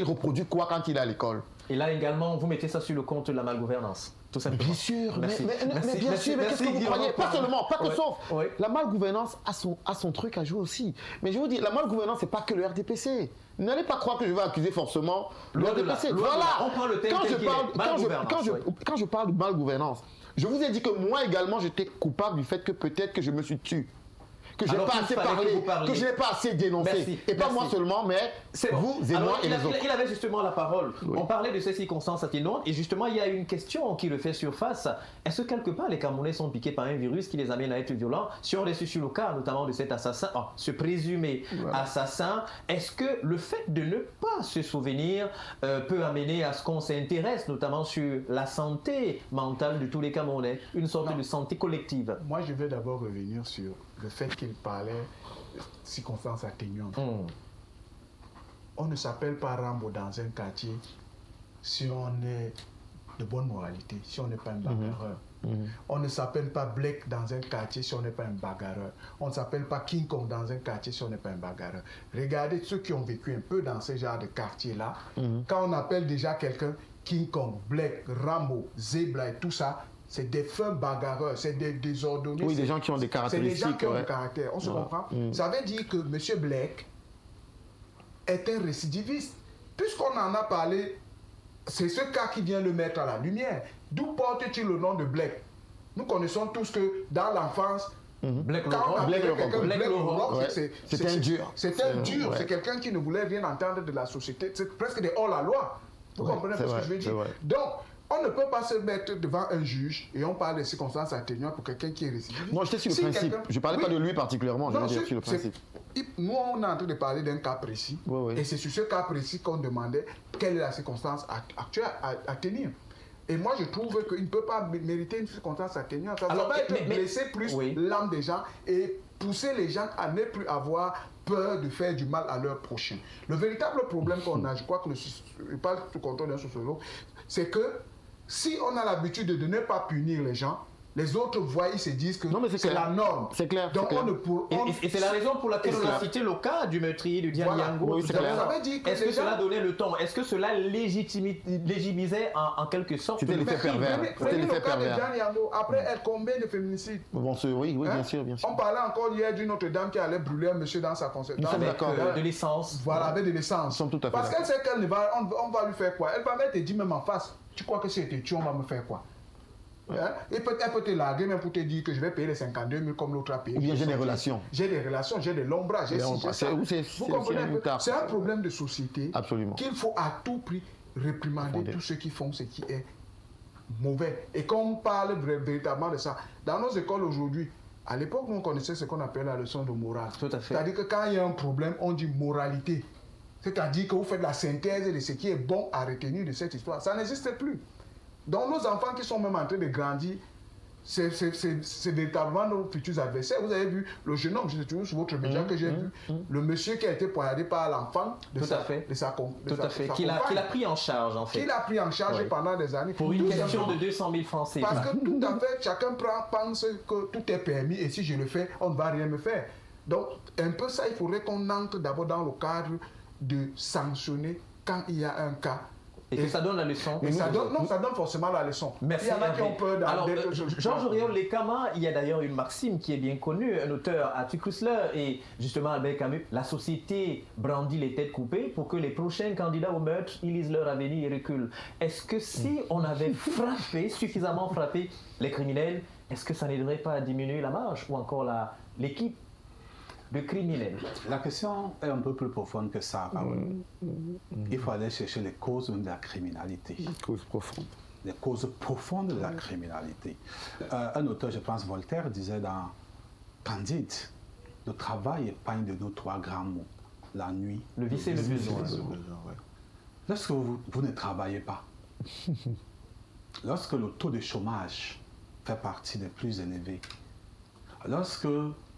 reproduit quoi quand il est à l'école? Et là également, vous mettez ça sur le compte de la malgouvernance. Tout simplement. Bien sûr, merci. Mais bien sûr, mais qu'est-ce que vous croyez? Pas seulement, pas que sauf. Oui. La malgouvernance a son truc à jouer aussi. Mais je vous dis, la malgouvernance, c'est pas que le RDPC. N'allez pas croire que je vais accuser forcément le RDPC. Voilà. On prend le thème quand je parle de malgouvernance, je vous ai dit que moi également, j'étais coupable du fait que peut-être que je me suis tué. Que je n'ai pas assez parlé, que je n'ai pas assez dénoncé. Et pas moi seulement, mais vous et moi et les autres. Il avait justement la parole. Oui. On parlait de ces circonstances atténuantes et justement, il y a une question qui le fait surface. Est-ce que quelque part, les Camerounais sont piqués par un virus qui les amène à être violents? Si on est sur le cas, notamment de cet assassin, ce présumé assassin, est-ce que le fait de ne pas se souvenir peut amener à ce qu'on s'intéresse notamment sur la santé mentale de tous les Camerounais, une sorte de santé collective? Moi, je vais d'abord revenir sur le fait qu'il parlait de circonstances atténuantes. On ne s'appelle pas Rambo dans un quartier si on est de bonne moralité, si on n'est pas un bagarreur. On ne s'appelle pas Blake dans un quartier si on n'est pas un bagarreur. On ne s'appelle pas King Kong dans un quartier si on n'est pas un bagarreur. Regardez ceux qui ont vécu un peu dans ce genre de quartier-là. Quand on appelle déjà quelqu'un King Kong, Blake, Rambo, Zebra et tout ça, c'est des fins bagarreurs, c'est des désordonnés. Oui, des gens qui ont des caractéristiques. C'est des gens qui ont des caractères, on se comprend? Ça veut dire que M. Blake est un récidiviste. Puisqu'on en a parlé, c'est ce cas qui vient le mettre à la lumière. D'où porte-t-il le nom de Blake? Nous connaissons tous que dans l'enfance, Blake Rock, c'est un dur. C'est un dur, c'est quelqu'un qui ne voulait rien entendre de la société. C'est presque des hors-la-loi. Vous comprenez ce que je veux dire? Donc, on ne peut pas se mettre devant un juge et on parle de circonstances atténuantes pour quelqu'un qui est récidiviste. Non, j'étais sur le principe. Je ne parlais pas de lui particulièrement, je veux dire sur le principe. Nous, on est en train de parler d'un cas précis. Et c'est sur ce cas précis qu'on demandait quelle est la circonstance actuelle à tenir. Et moi, je trouve qu'il ne peut pas mériter une circonstance atténuante. Ça va être blesser plus l'âme des gens et pousser les gens à ne plus avoir peur de faire du mal à leur prochain. Le véritable problème qu'on a, je crois que je parle sous contrôle d'un sociologue, c'est que si on a l'habitude de ne pas punir les gens, Les autres voient, ils se disent que Non, mais c'est c'est clair. la norme. C'est clair, Donc c'est clair. on ne pour... Et c'est la raison pour laquelle on a cité le cas du meurtrier du Diane Voilà. Yango. Oui, c'est tout à clair. l'heure. Ça veut dire que Est-ce que les gens- cela donnait le ton? Est-ce que cela légimisait en quelque sorte C'était le l'effet crime? pervers. C'était Prenez l'effet le cas de pervers. Diane Yango. Après, elle combien de féminicides? Bon, oui, Hein? bien sûr, bien sûr. On parlait encore hier d'une autre dame qui allait brûler un monsieur dans sa concession. Nous sommes Avec d'accord. de l'essence. Voilà, avec de l'essence. Nous sommes tout à fait Parce d'accord. qu'elle sait qu'elle ne va, on va lui faire quoi? Elle va même te dire même en face, tu crois que si elle te tue, on va me faire quoi? Hein? Elle peut te larguer même pour te dire que je vais payer les 52 000 comme l'autre a payé. Ou bien j'ai des relations. J'ai des relations, j'ai de l'ombrage, j'ai Mais ci, on- j'ai c'est- ça. ou c'est- Vous c'est- comprenez c'est un un peu? tard. C'est un problème de société Absolument. qu'il faut à tout prix réprimander Fondé. tous ceux qui font ce qui est mauvais. Et quand on parle véritablement de ça, dans nos écoles aujourd'hui, à l'époque, nous on connaissait ce qu'on appelle la leçon de morale. Tout à fait. C'est-à-dire que quand il y a un problème, on dit moralité. C'est-à-dire que vous faites la synthèse de ce qui est bon à retenir de cette histoire. Ça n'existe plus. Donc nos enfants qui sont même en train de grandir, c'est véritablement nos futurs adversaires. Vous avez vu le jeune homme, je toujours sur votre média que j'ai vu, le monsieur qui a été poignardé par l'enfant de Tout sa à fait. de sa Qu'il a compagne. pris en charge en fait. Qu'il a pris en charge Oui. pendant des années. Pour une Tout question simplement. de 200 000 francs CFA. Parce que tout à fait, chacun pense que tout est permis et si je le fais, on ne va rien me faire. Donc, un peu ça, il faudrait qu'on entre d'abord dans le cadre de sanctionner quand il y a un cas. Et que ça donne la leçon. Et ça donne, non, ça donne forcément la leçon. Merci. Il y en a qui Hervé. ont peur Alors, d'être... Georges Auriol Lekama, il y a d'ailleurs une maxime qui est bien connue, un auteur, Arthur Koestler et justement Albert Camus. La société brandit les têtes coupées pour que les prochains candidats au meurtre, ils lisent leur avenir et reculent. Est-ce que si on avait suffisamment frappé les criminels, est-ce que ça n'aiderait pas à diminuer la marge ou encore l'équipe de criminels? La question est un peu plus profonde que ça, Raoul. Il faut aller chercher les causes de la criminalité. Cause profonde. Les causes profondes de la criminalité. Un auteur, je pense Voltaire, disait dans Candide, le travail épargne de nos trois grands mots. La nuit, Le vice et le besoin. Lorsque vous ne travaillez pas, lorsque le taux de chômage fait partie des plus élevés, lorsque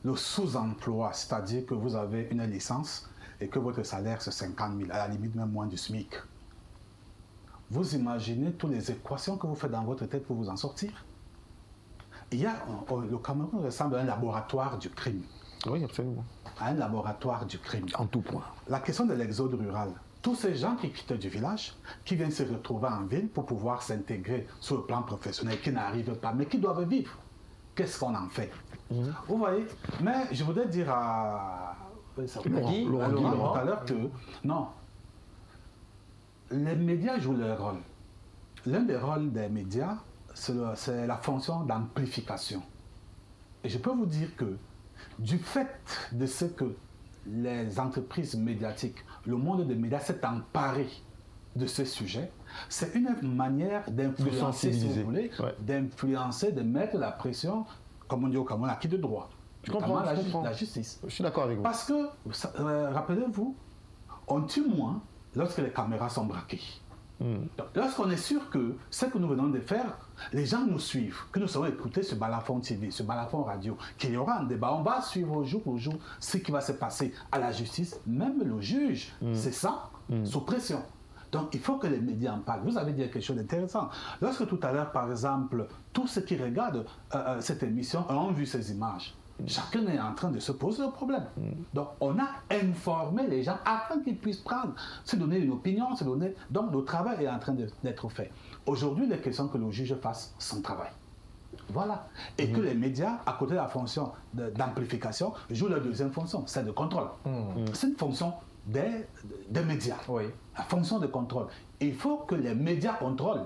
le sous-emploi, c'est-à-dire que vous avez une licence et que votre salaire c'est 50 000, à la limite même moins du SMIC, vous imaginez toutes les équations que vous faites dans votre tête pour vous en sortir? Le Cameroun ressemble à un laboratoire du crime. Oui, absolument. À un laboratoire du crime. En tout point. La question de l'exode rural. Tous ces gens qui quittent du village, qui viennent se retrouver en ville pour pouvoir s'intégrer sur le plan professionnel, qui n'arrivent pas, mais qui doivent vivre. Qu'est-ce qu'on en fait? Vous voyez? Mais je voudrais dire à Laurent tout à l'heure que non, les médias jouent leur rôle. L'un des rôles des médias, c'est la fonction d'amplification. Et je peux vous dire que du fait de ce que les entreprises médiatiques, le monde des médias s'est emparé de ce sujet, c'est une manière d'influencer, si vous voulez, d'influencer, de mettre la pression, comme on dit au Cameroun, à qui de droit, notamment la justice. Je suis d'accord avec vous. Parce que, rappelez-vous, on tue moins lorsque les caméras sont braquées. Donc, lorsqu'on est sûr que ce que nous venons de faire, les gens nous suivent, que nous serons écoutés sur Balafon TV, sur Balafon Radio, qu'il y aura un débat, on va suivre au jour pour jour ce qui va se passer à la justice, même le juge, c'est ça, sous pression. Donc il faut que les médias en parlent. Vous avez dit quelque chose d'intéressant. Lorsque tout à l'heure, par exemple, tous ceux qui regardent cette émission ont vu ces images, chacun est en train de se poser le problème. Donc, on a informé les gens afin qu'ils puissent prendre, se donner une opinion, se donner... Donc, le travail est en train d'être fait. Aujourd'hui, il est question que le juge fasse son travail. Voilà. Et que les médias, à côté de la fonction d'amplification, jouent leur deuxième fonction, celle de contrôle. C'est une fonction des médias. Oui. La fonction de contrôle. Il faut que les médias contrôlent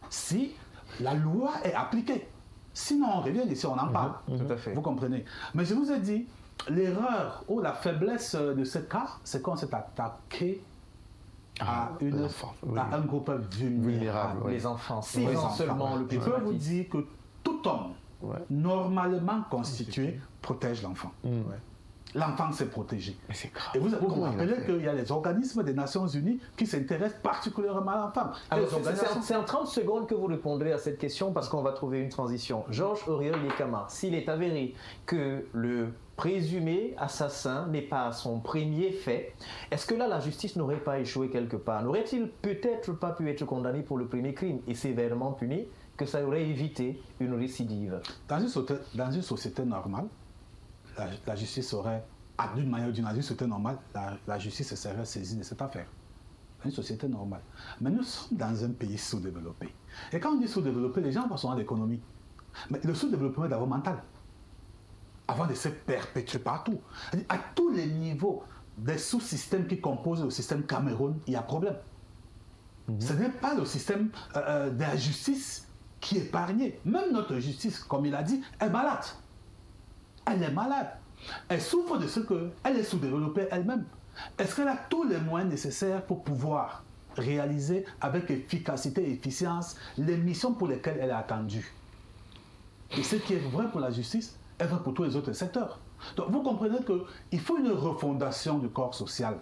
si la loi est appliquée. Sinon, on revient ici, on en parle. Tout à fait. Vous comprenez? Mais je vous ai dit, l'erreur ou la faiblesse de ce cas, c'est qu'on s'est attaqué à un groupe vulnérable. Les enfants. 6 Les ans enfants. seulement, le plus Je peux vous dramatique. dire que tout homme normalement constitué protège l'enfant. L'enfant s'est protégé. Et vous vous rappelez qu'il y a les organismes des Nations Unies qui s'intéressent particulièrement à l'enfant. Alors, c'est en 30 secondes que vous répondrez à cette question parce qu'on va trouver une transition. Georges Auriol Lekama, s'il est avéré que le présumé assassin n'est pas son premier fait, est-ce que là la justice n'aurait pas échoué quelque part? N'aurait-il peut-être pas pu être condamné pour le premier crime et sévèrement puni que ça aurait évité une récidive. Dans une société normale, la justice aurait, d'une manière ou d'une autre, société normale, la justice serait saisie de cette affaire. Dans une société normale. Mais nous sommes dans un pays sous-développé. Et quand on dit sous-développé, les gens pensent à l'économie. Mais le sous-développement est d'abord mental. Avant de se perpétuer partout. À tous les niveaux des sous-systèmes qui composent le système Cameroun, il y a problème. Ce n'est pas le système de la justice qui est épargné. Même notre justice, comme il a dit, est malade. Elle est malade. Elle souffre de ce qu'elle est sous-développée elle-même. Est-ce qu'elle a tous les moyens nécessaires pour pouvoir réaliser avec efficacité et efficience les missions pour lesquelles elle est attendue? Et ce qui est vrai pour la justice est vrai pour tous les autres secteurs. Donc vous comprenez qu'il faut une refondation du corps social.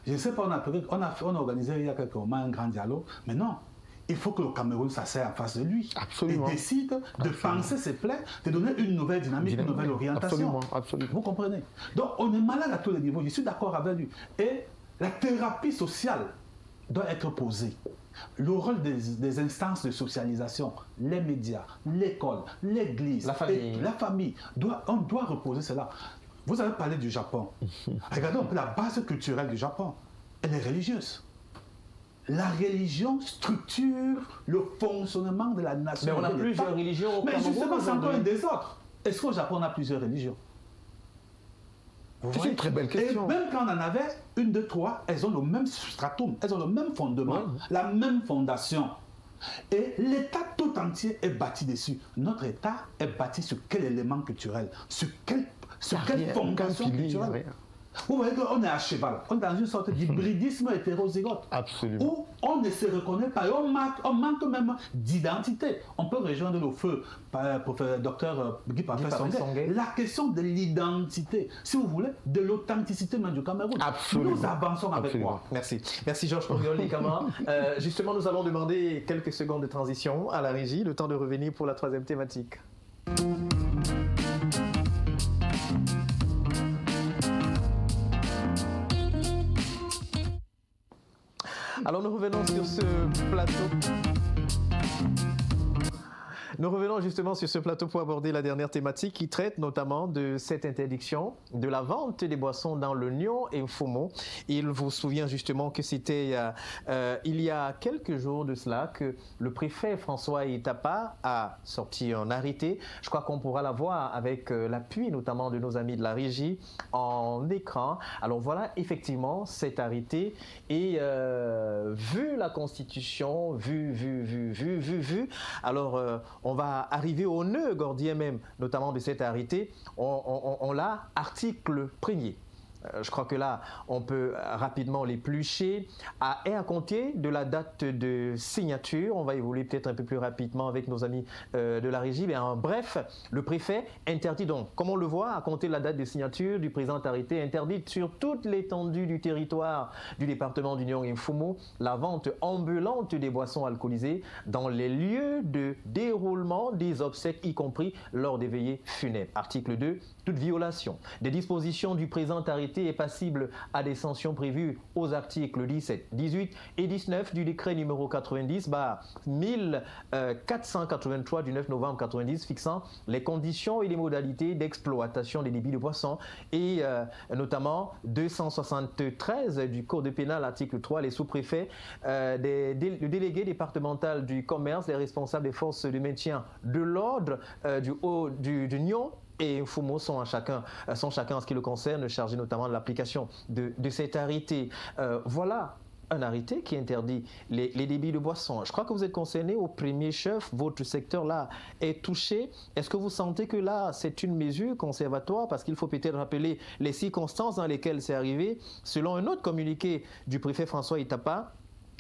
Je ne sais pas, on a organisé il y a quelques moments un grand dialogue, mais non. Il faut que le Cameroun s'asseye en face de lui. Absolument. Et décide de penser ses plaies, de donner une nouvelle dynamique, une nouvelle orientation. Absolument. Vous comprenez? Donc on est malade à tous les niveaux, je suis d'accord avec lui. Et la thérapie sociale doit être posée. Le rôle des instances de socialisation, les médias, l'école, l'église, la famille, on doit reposer cela. Vous avez parlé du Japon. Regardez un peu la base culturelle du Japon. Elle est religieuse. La religion structure le fonctionnement de la nation. Mais on a plusieurs religions au Cameroun. Mais justement, c'est encore un désordre. Est-ce qu'au Japon, on a plusieurs religions? C'est une très belle question. Et même quand on en avait une, deux, trois, elles ont le même stratum, elles ont le même fondement, la même fondation. Et l'État tout entier est bâti dessus. Notre État est bâti sur quel élément culturel? Sur quelle fondation culturelle? Vous voyez qu'on est à cheval, on est dans une sorte d'hybridisme hétérozygote. Absolument. Où on ne se reconnaît pas et on manque même d'identité. On peut rejoindre le feu, docteur Guy Parfait-Songhai, la question de l'identité, si vous voulez, de l'authenticité même du Cameroun. Absolument. Nous avançons avec moi. Merci. Merci Georges Pongol-Likama. Justement, nous allons demander quelques secondes de transition à la régie, le temps de revenir pour la troisième thématique. Alors nous revenons sur ce plateau. Nous revenons justement sur ce plateau pour aborder la dernière thématique qui traite notamment de cette interdiction de la vente des boissons dans le Nyon et Mfumo. Il vous souvient justement que c'était il y a quelques jours de cela que le préfet François Itapa a sorti un arrêté. Je crois qu'on pourra la voir avec l'appui notamment de nos amis de la régie en écran. Alors voilà effectivement cet arrêté et vu la Constitution, vu, alors on va arriver au nœud gordien même, notamment de cet arrêté. On l'a, article 1er. Je crois que là, on peut rapidement l'éplucher. Et à compter de la date de signature, on va évoluer peut-être un peu plus rapidement avec nos amis de la régie. Mais en bref, le préfet interdit donc, comme on le voit, à compter de la date de signature du présent arrêté, interdit sur toute l'étendue du territoire du département d'Union et Mfumo la vente ambulante des boissons alcoolisées dans les lieux de déroulement des obsèques, y compris lors des veillées funèbres. Article 2. Toute violation des dispositions du présent arrêté est passible à des sanctions prévues aux articles 17, 18 et 19 du décret numéro 90/1483 du 9 novembre 90 fixant les conditions et les modalités d'exploitation des débits de boissons et notamment 273 du Code pénal, article 3, les sous-préfets, le délégué départemental du commerce, les responsables des forces de maintien de l'ordre du Nyon et Mfumo sont chacun en ce qui le concerne chargés notamment de l'application de cet arrêté. Voilà un arrêté qui interdit les débits de boissons. Je crois que vous êtes concerné au premier chef, votre secteur là est touché. Est-ce que vous sentez que là c'est une mesure conservatoire parce qu'il faut peut-être rappeler les circonstances dans lesquelles c'est arrivé? Selon un autre communiqué du préfet François Itapa,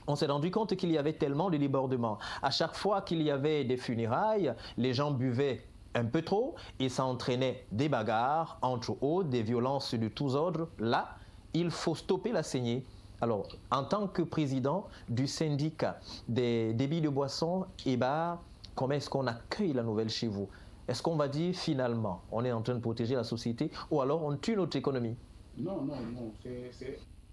on s'est rendu compte qu'il y avait tellement de débordements. À chaque fois qu'il y avait des funérailles, les gens buvaient un peu trop et ça entraînait des bagarres entre autres, des violences de tous ordres. Là, il faut stopper la saignée. Alors, en tant que président du syndicat des débits de boissons et bars, comment est-ce qu'on accueille la nouvelle chez vous? Est-ce qu'on va dire finalement, on est en train de protéger la société ou alors on tue notre économie? Non.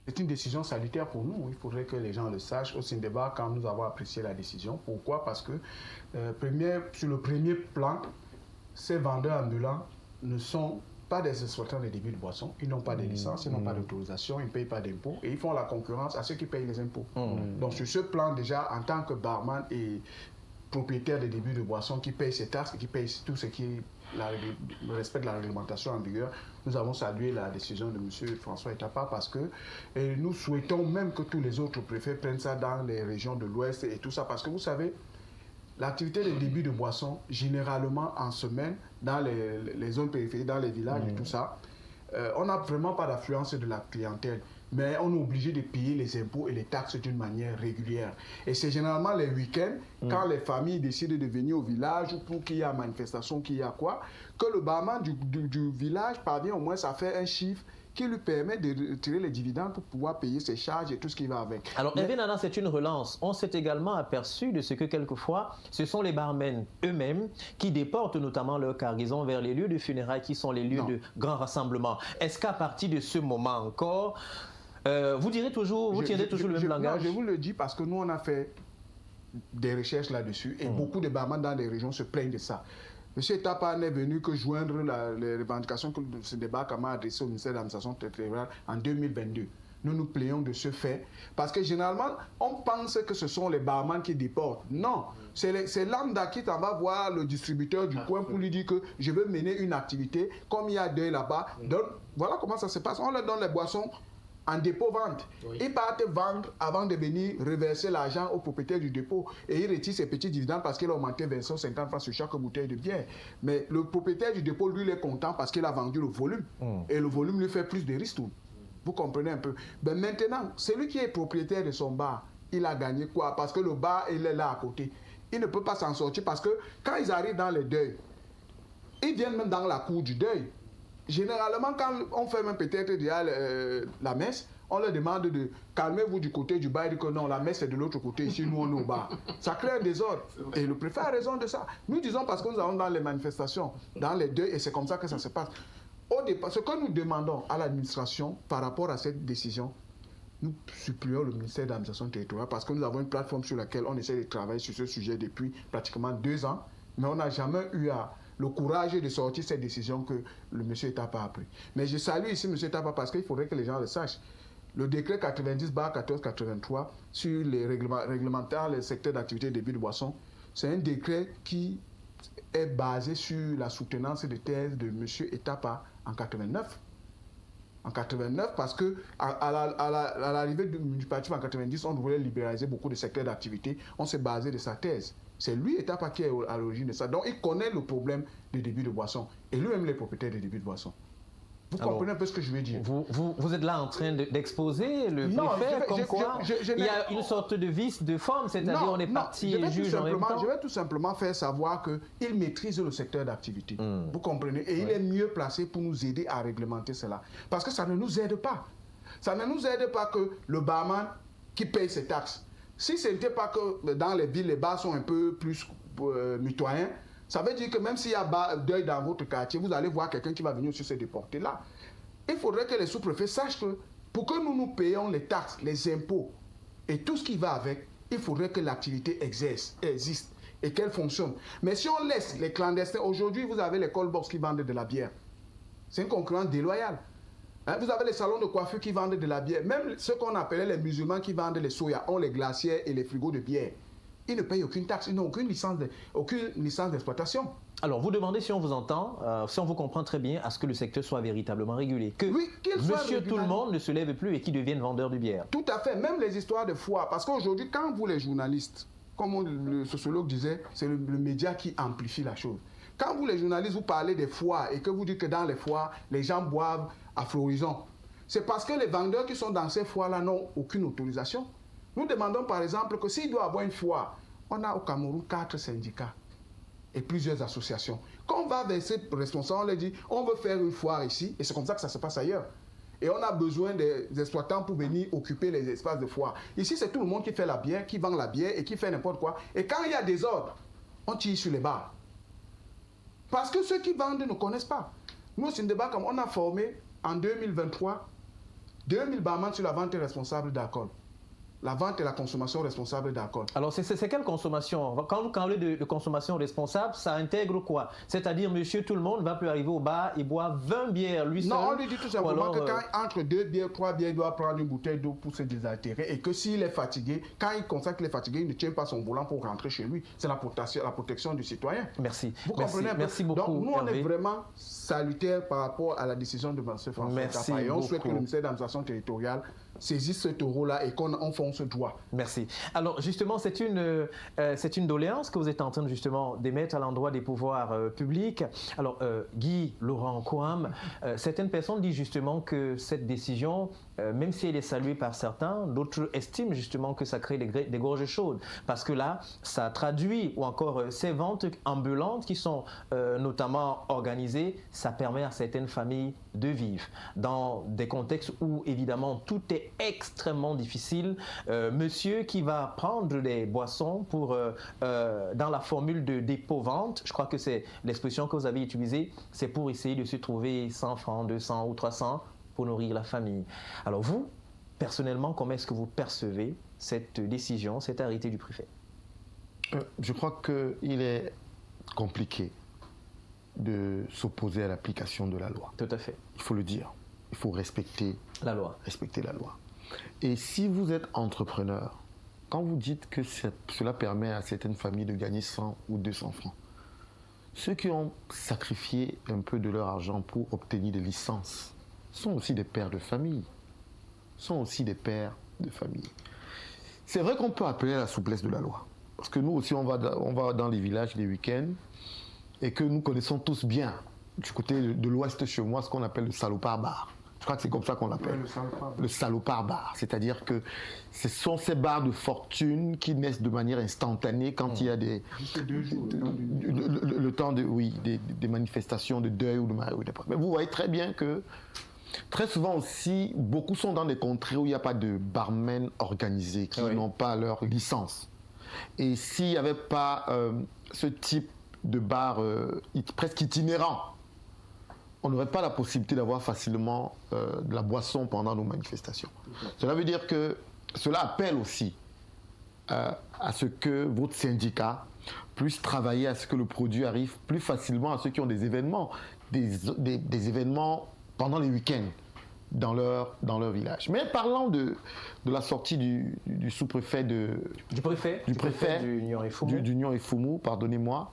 C'est une décision salutaire pour nous. Il faudrait que les gens le sachent. Au Sindeba, quand nous avons apprécié la décision. Pourquoi? Parce que, sur le premier plan, ces vendeurs ambulants ne sont pas des exploitants de débit de boissons. Ils n'ont pas de licence, ils n'ont pas d'autorisation, ils ne payent pas d'impôts et ils font la concurrence à ceux qui payent les impôts. Donc, sur ce plan, déjà, en tant que barman et propriétaire de débit de boissons qui payent ses taxes et qui payent tout ce qui est le respect de la réglementation en vigueur, nous avons salué la décision de M. François Etapa parce que nous souhaitons même que tous les autres préfets prennent ça dans les régions de l'Ouest et tout ça parce que vous savez, l'activité de débit de boissons, généralement en semaine, dans les zones périphériques, dans les villages et tout ça, on n'a vraiment pas d'affluence de la clientèle. Mais on est obligé de payer les impôts et les taxes d'une manière régulière. Et c'est généralement les week-ends, quand les familles décident de venir au village ou pour qu'il y ait une manifestation, qu'il y a quoi, que le barman du village parvient au moins à faire un chiffre qui lui permet de tirer les dividendes pour pouvoir payer ses charges et tout ce qui va avec. Alors, Hervé Nana, c'est une relance. On s'est également aperçu de ce que quelquefois, ce sont les barmen eux-mêmes qui déportent notamment leur cargaison vers les lieux de funérailles qui sont les lieux de grand rassemblement. Est-ce qu'à partir de ce moment encore, vous tiendrez toujours le même langage? Non, je vous le dis parce que nous, on a fait des recherches là-dessus et beaucoup de barman dans les régions se plaignent de ça. M. Etapa n'est venu que joindre les revendications que ce débat m'a adressé au ministère de l'administration territoriale en 2022. Nous nous plaignons de ce fait parce que généralement, on pense que ce sont les barman qui déportent. Non, c'est lambda qui t'en va voir le distributeur du coin pour lui dire que je veux mener une activité comme il y a deux là-bas. Donc, voilà comment ça se passe. On leur donne les boissons en dépôt-vente. Oui. Ils partent vendre avant de venir reverser l'argent au propriétaire du dépôt et ils retirent ses petits dividendes parce qu'il a augmenté 250 francs sur chaque bouteille de bière. Mais le propriétaire du dépôt, lui, il est content parce qu'il a vendu le volume. Et le volume lui fait plus de ristournes. Vous comprenez un peu? Ben maintenant, celui qui est propriétaire de son bar, il a gagné quoi? Parce que le bar, il est là à côté. Il ne peut pas s'en sortir parce que quand ils arrivent dans le deuil, ils viennent même dans la cour du deuil. Généralement, quand on fait même peut-être déjà la messe, on leur demande de calmez-vous du côté du bar et dire que non, la messe est de l'autre côté, ici nous on est au bar. Ça crée un désordre. Et le préfet a raison de ça. Nous disons parce que nous allons dans les manifestations, dans les deuils, et c'est comme ça que ça se passe. Au départ, ce que nous demandons à l'administration par rapport à cette décision, nous supplions le ministère de l'administration territoriale parce que nous avons une plateforme sur laquelle on essaie de travailler sur ce sujet depuis pratiquement 2 ans, mais on n'a jamais eu le courage de sortir cette décision que le monsieur Etapa a pris. Mais je salue ici monsieur Etapa parce qu'il faudrait que les gens le sachent. Le décret 90/1483 sur les réglementaires le secteur d'activité de débit de boissons, c'est un décret qui est basé sur la soutenance de thèse de monsieur Etapa en 89. En 89, parce que à l'arrivée du municipalisme en 90, on voulait libéraliser beaucoup de secteurs d'activité. On s'est basé de sa thèse. C'est lui, Etapa, qui est à l'origine de ça. Donc, il connaît le problème du débit de boissons. Et lui-même, les propriétaires de débit de boissons. Vous comprenez un peu ce que je veux dire? Vous êtes là en train d'exposer le préfet comme quoi il y a une sorte de vice de forme, c'est-à-dire on est parti et juge en même temps. Je vais tout simplement faire savoir qu'il maîtrise le secteur d'activité. Vous comprenez? Et il est mieux placé pour nous aider à réglementer cela. Parce que ça ne nous aide pas. Ça ne nous aide pas que le barman qui paye ses taxes. Si ce n'était pas que dans les villes, les bars sont un peu plus mitoyens, ça veut dire que même s'il y a deuil dans votre quartier, vous allez voir quelqu'un qui va venir sur se déporter là. Il faudrait que les sous-préfets sachent que pour que nous payons les taxes, les impôts et tout ce qui va avec, il faudrait que l'activité existe et qu'elle fonctionne. Mais si on laisse les clandestins, aujourd'hui vous avez les call-box qui vendent de la bière. C'est une concurrence déloyale. Vous avez les salons de coiffure qui vendent de la bière. Même ceux qu'on appelait les musulmans qui vendent les soya ont les glacières et les frigos de bière. Ils ne payent aucune taxe, ils n'ont aucune licence d'exploitation. Alors, vous demandez, si on vous entend, si on vous comprend très bien, à ce que le secteur soit véritablement régulé. Que oui, monsieur tout le monde ne se lève plus et qu'il devienne vendeur de bière. Tout à fait, même les histoires de foires. Parce qu'aujourd'hui, quand vous les journalistes, comme le sociologue disait, c'est le média qui amplifie la chose. Quand vous les journalistes, vous parlez des foires et que vous dites que dans les foires, les gens boivent à floraison, c'est parce que les vendeurs qui sont dans ces foires-là n'ont aucune autorisation. Nous demandons par exemple que s'il doit avoir une foire, on a au Cameroun 4 syndicats et plusieurs associations. Quand on va vers ces responsables, on leur dit on veut faire une foire ici, et c'est comme ça que ça se passe ailleurs. Et on a besoin des exploitants pour venir occuper les espaces de foire. Ici, c'est tout le monde qui fait la bière, qui vend la bière et qui fait n'importe quoi. Et quand il y a des ordres, on tire sur les bars. Parce que ceux qui vendent ne connaissent pas. Nous, c'est un débat comme on a formé en 2023 2000 barman sur la vente est responsable d'alcool. La vente et la consommation responsable d'alcool. Alors, c'est quelle consommation? Quand vous parlez de consommation responsable, ça intègre quoi? C'est-à-dire, monsieur, tout le monde va plus arriver au bar et boire 20 bières, lui seul. Non, on lui dit tout simplement alors, que quand entre 2 bières, 3 bières, il doit prendre une bouteille d'eau pour se désaltérer et que s'il est fatigué, quand il constate qu'il est fatigué, il ne tient pas son volant pour rentrer chez lui. C'est la protection du citoyen. Merci. Vous comprenez un peu? Merci beaucoup. Donc, nous, on Hervé. est vraiment salutaire par rapport à la décision de M. François Merci Tapaille. On souhaite que beaucoup. le ministère de l'administration territoriale saisisse ce taureau-là et qu'on fonce droit. Merci. Alors justement, c'est une doléance que vous êtes en train justement d'émettre à l'endroit des pouvoirs publics. Alors Guy Laurent Kouam, certaines personnes disent justement que cette décision, même si elle est saluée par certains, d'autres estiment justement que ça crée des gorges chaudes. Parce que là, ça traduit, ou encore ces ventes ambulantes qui sont notamment organisées, ça permet à certaines familles de vivre dans des contextes où évidemment tout est extrêmement difficile. Monsieur qui va prendre des boissons pour, dans la formule de dépôt-vente, je crois que c'est l'expression que vous avez utilisée, c'est pour essayer de se trouver 100 francs, 200 ou 300 pour nourrir la famille. Alors vous, personnellement, comment est-ce que vous percevez cette décision, cet arrêté du préfet? Je crois qu'il est compliqué de s'opposer à l'application de la loi. Tout à fait. Il faut le dire. Il faut respecter la loi. Respecter la loi. Et si vous êtes entrepreneur, quand vous dites que cela permet à certaines familles de gagner 100 ou 200 francs, ceux qui ont sacrifié un peu de leur argent pour obtenir des licences sont aussi des pères de famille. C'est vrai qu'on peut appeler à la souplesse de la loi. Parce que nous aussi, on va dans les villages les week-ends et que nous connaissons tous bien, du côté de l'ouest chez moi, ce qu'on appelle le salopard bar. Je crois que c'est comme ça qu'on l'appelle. Le salopard bar. C'est-à-dire que ce sont ces bars de fortune qui naissent de manière instantanée quand il y a des... le temps des manifestations de deuil ou de mariage. Mais vous voyez très bien que très souvent aussi, beaucoup sont dans des contrées où il n'y a pas de barmen organisés, qui n'ont pas leur licence. Et s'il n'y avait pas ce type de bar presque itinérant, on n'aurait pas la possibilité d'avoir facilement de la boisson pendant nos manifestations. Cela veut dire que cela appelle aussi à ce que votre syndicat puisse travailler à ce que le produit arrive plus facilement à ceux qui ont des événements, des événements pendant les week-ends dans leur village. Mais parlant de la sortie du sous-préfet du préfet d'Union et Foumou, pardonnez-moi,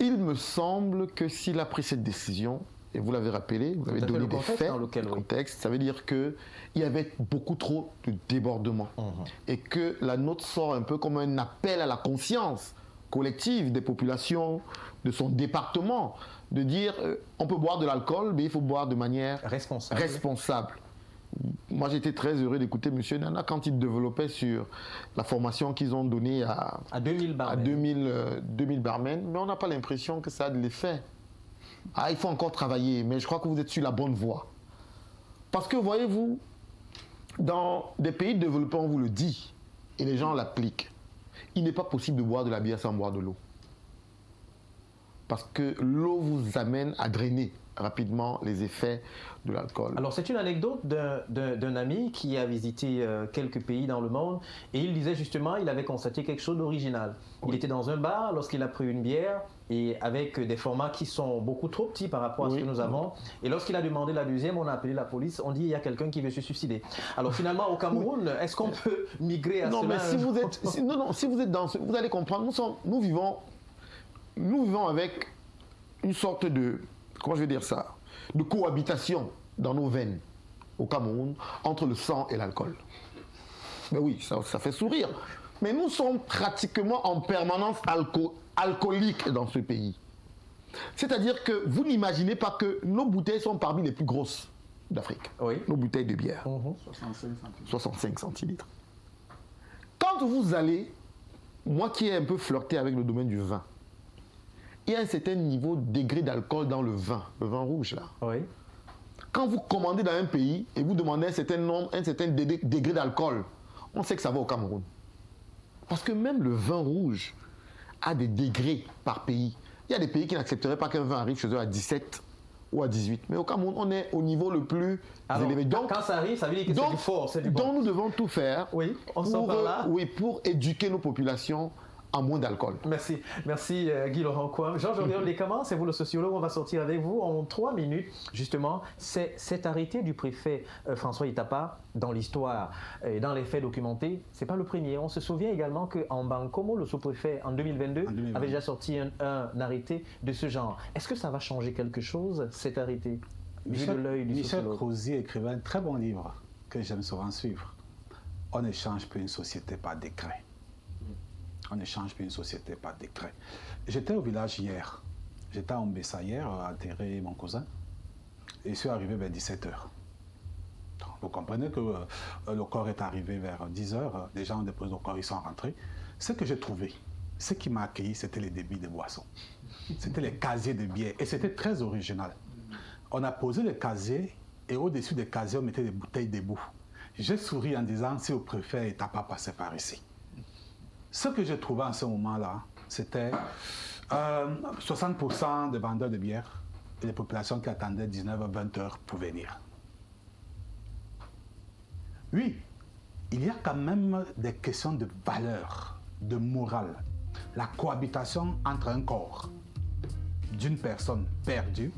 il me semble que s'il a pris cette décision, et vous l'avez rappelé, vous avez donné des faits, le contexte, ça veut dire qu'il y avait beaucoup trop de débordements. Et que la note sort un peu comme un appel à la conscience collective des populations de son département, de dire on peut boire de l'alcool, mais il faut boire de manière responsable. Moi, j'étais très heureux d'écouter M. Nana quand il développait sur la formation qu'ils ont donnée à 2000 barmen, mais on n'a pas l'impression que ça a de l'effet. Il faut encore travailler, mais je crois que vous êtes sur la bonne voie. Parce que, voyez-vous, dans des pays développés, on vous le dit, et les gens l'appliquent, il n'est pas possible de boire de la bière sans boire de l'eau. Parce que l'eau vous amène à drainer rapidement les effets de l'alcool. Alors c'est une anecdote d'un ami qui a visité quelques pays dans le monde et il disait justement il avait constaté quelque chose d'original. Il était dans un bar lorsqu'il a pris une bière et avec des formats qui sont beaucoup trop petits par rapport à ce que nous avons. Et lorsqu'il a demandé la deuxième, on a appelé la police, on dit il y a quelqu'un qui veut se suicider. Alors finalement au Cameroun, est-ce qu'on peut migrer à cela? Non, mais si vous êtes dans vous allez comprendre, nous vivons avec une sorte de, comment je vais dire ça, de cohabitation dans nos veines au Cameroun entre le sang et l'alcool. Mais oui, ça fait sourire. Mais nous sommes pratiquement en permanence alcooliques dans ce pays. C'est-à-dire que vous n'imaginez pas que nos bouteilles sont parmi les plus grosses d'Afrique. Oui. Nos bouteilles de bière. 65 centilitres. Quand vous allez, moi qui ai un peu flirté avec le domaine du vin, il y a un certain niveau de degré d'alcool dans le vin rouge là. Oui. Quand vous commandez dans un pays et vous demandez un certain degré d'alcool, on sait que ça va au Cameroun. Parce que même le vin rouge a des degrés par pays. Il y a des pays qui n'accepteraient pas qu'un vin arrive chez eux à 17 ou à 18. Mais au Cameroun, on est au niveau le plus élevé. Donc, quand ça arrive, ça veut dire que c'est du fort, c'est du bon. Donc nous devons tout faire pour éduquer nos populations à moins d'alcool. Merci Guy Laurent Kwame. Georges-Auriol Lécaman, c'est vous le sociologue, on va sortir avec vous en 3 minutes. Justement, c'est cet arrêté du préfet François Itapa dans l'histoire et dans les faits documentés, c'est pas le premier. On se souvient également qu'en Bankomo, le sous-préfet en 2022 avait déjà sorti un arrêté de ce genre. Est-ce que ça va changer quelque chose, cet arrêté? Michel Crozier écrivait un très bon livre que j'aime souvent suivre. On n'échange plus une société par décret. On n'échange plus une société par décret. J'étais au village hier. J'étais à Mbessa hier, à enterrer mon cousin. Et je suis arrivé vers 17h. Vous comprenez que le corps est arrivé vers 10h. Les gens ont déposé le corps, ils sont rentrés. Ce que j'ai trouvé, ce qui m'a accueilli, c'était les débits de boissons. C'était les casiers de bière. Et c'était très original. On a posé les casiers et au-dessus des casiers, on mettait des bouteilles d'ébout. J'ai souri en disant, si le préfet n'était pas passé par ici. Ce que j'ai trouvé en ce moment-là, c'était 60% de vendeurs de bière et les populations qui attendaient 19 à 20 heures pour venir. Oui, il y a quand même des questions de valeur, de morale. La cohabitation entre un corps d'une personne perdue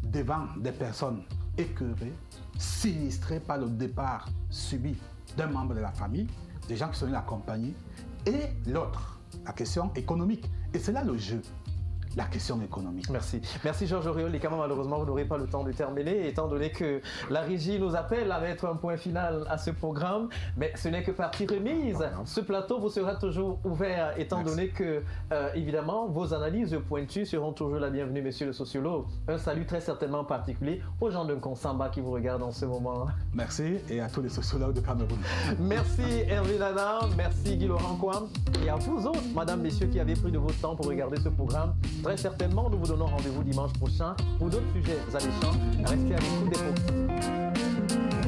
devant des personnes écœurées, sinistrées par le départ subi d'un membre de la famille, des gens qui sont venus l'accompagner, et l'autre, la question économique. Et c'est là le jeu, la question économique. Merci Georges-Auriol Lécaman. Malheureusement, vous n'aurez pas le temps de terminer, étant donné que la régie nous appelle à mettre un point final à ce programme. Mais ce n'est que partie remise. Ce plateau vous sera toujours ouvert, étant donné que, évidemment, vos analyses pointues seront toujours la bienvenue, monsieur le sociologue. Un salut très certainement particulier aux gens de Nkonsamba qui vous regardent en ce moment. Merci, et à tous les sociologues de Cameroun. Merci Hervé Nana, merci Guy Laurent Kwame, et à vous autres, madame, messieurs, qui avez pris de votre temps pour regarder ce programme. Très certainement, nous vous donnons rendez-vous dimanche prochain pour d'autres sujets alléchants. Restez à l'écoute des programmes.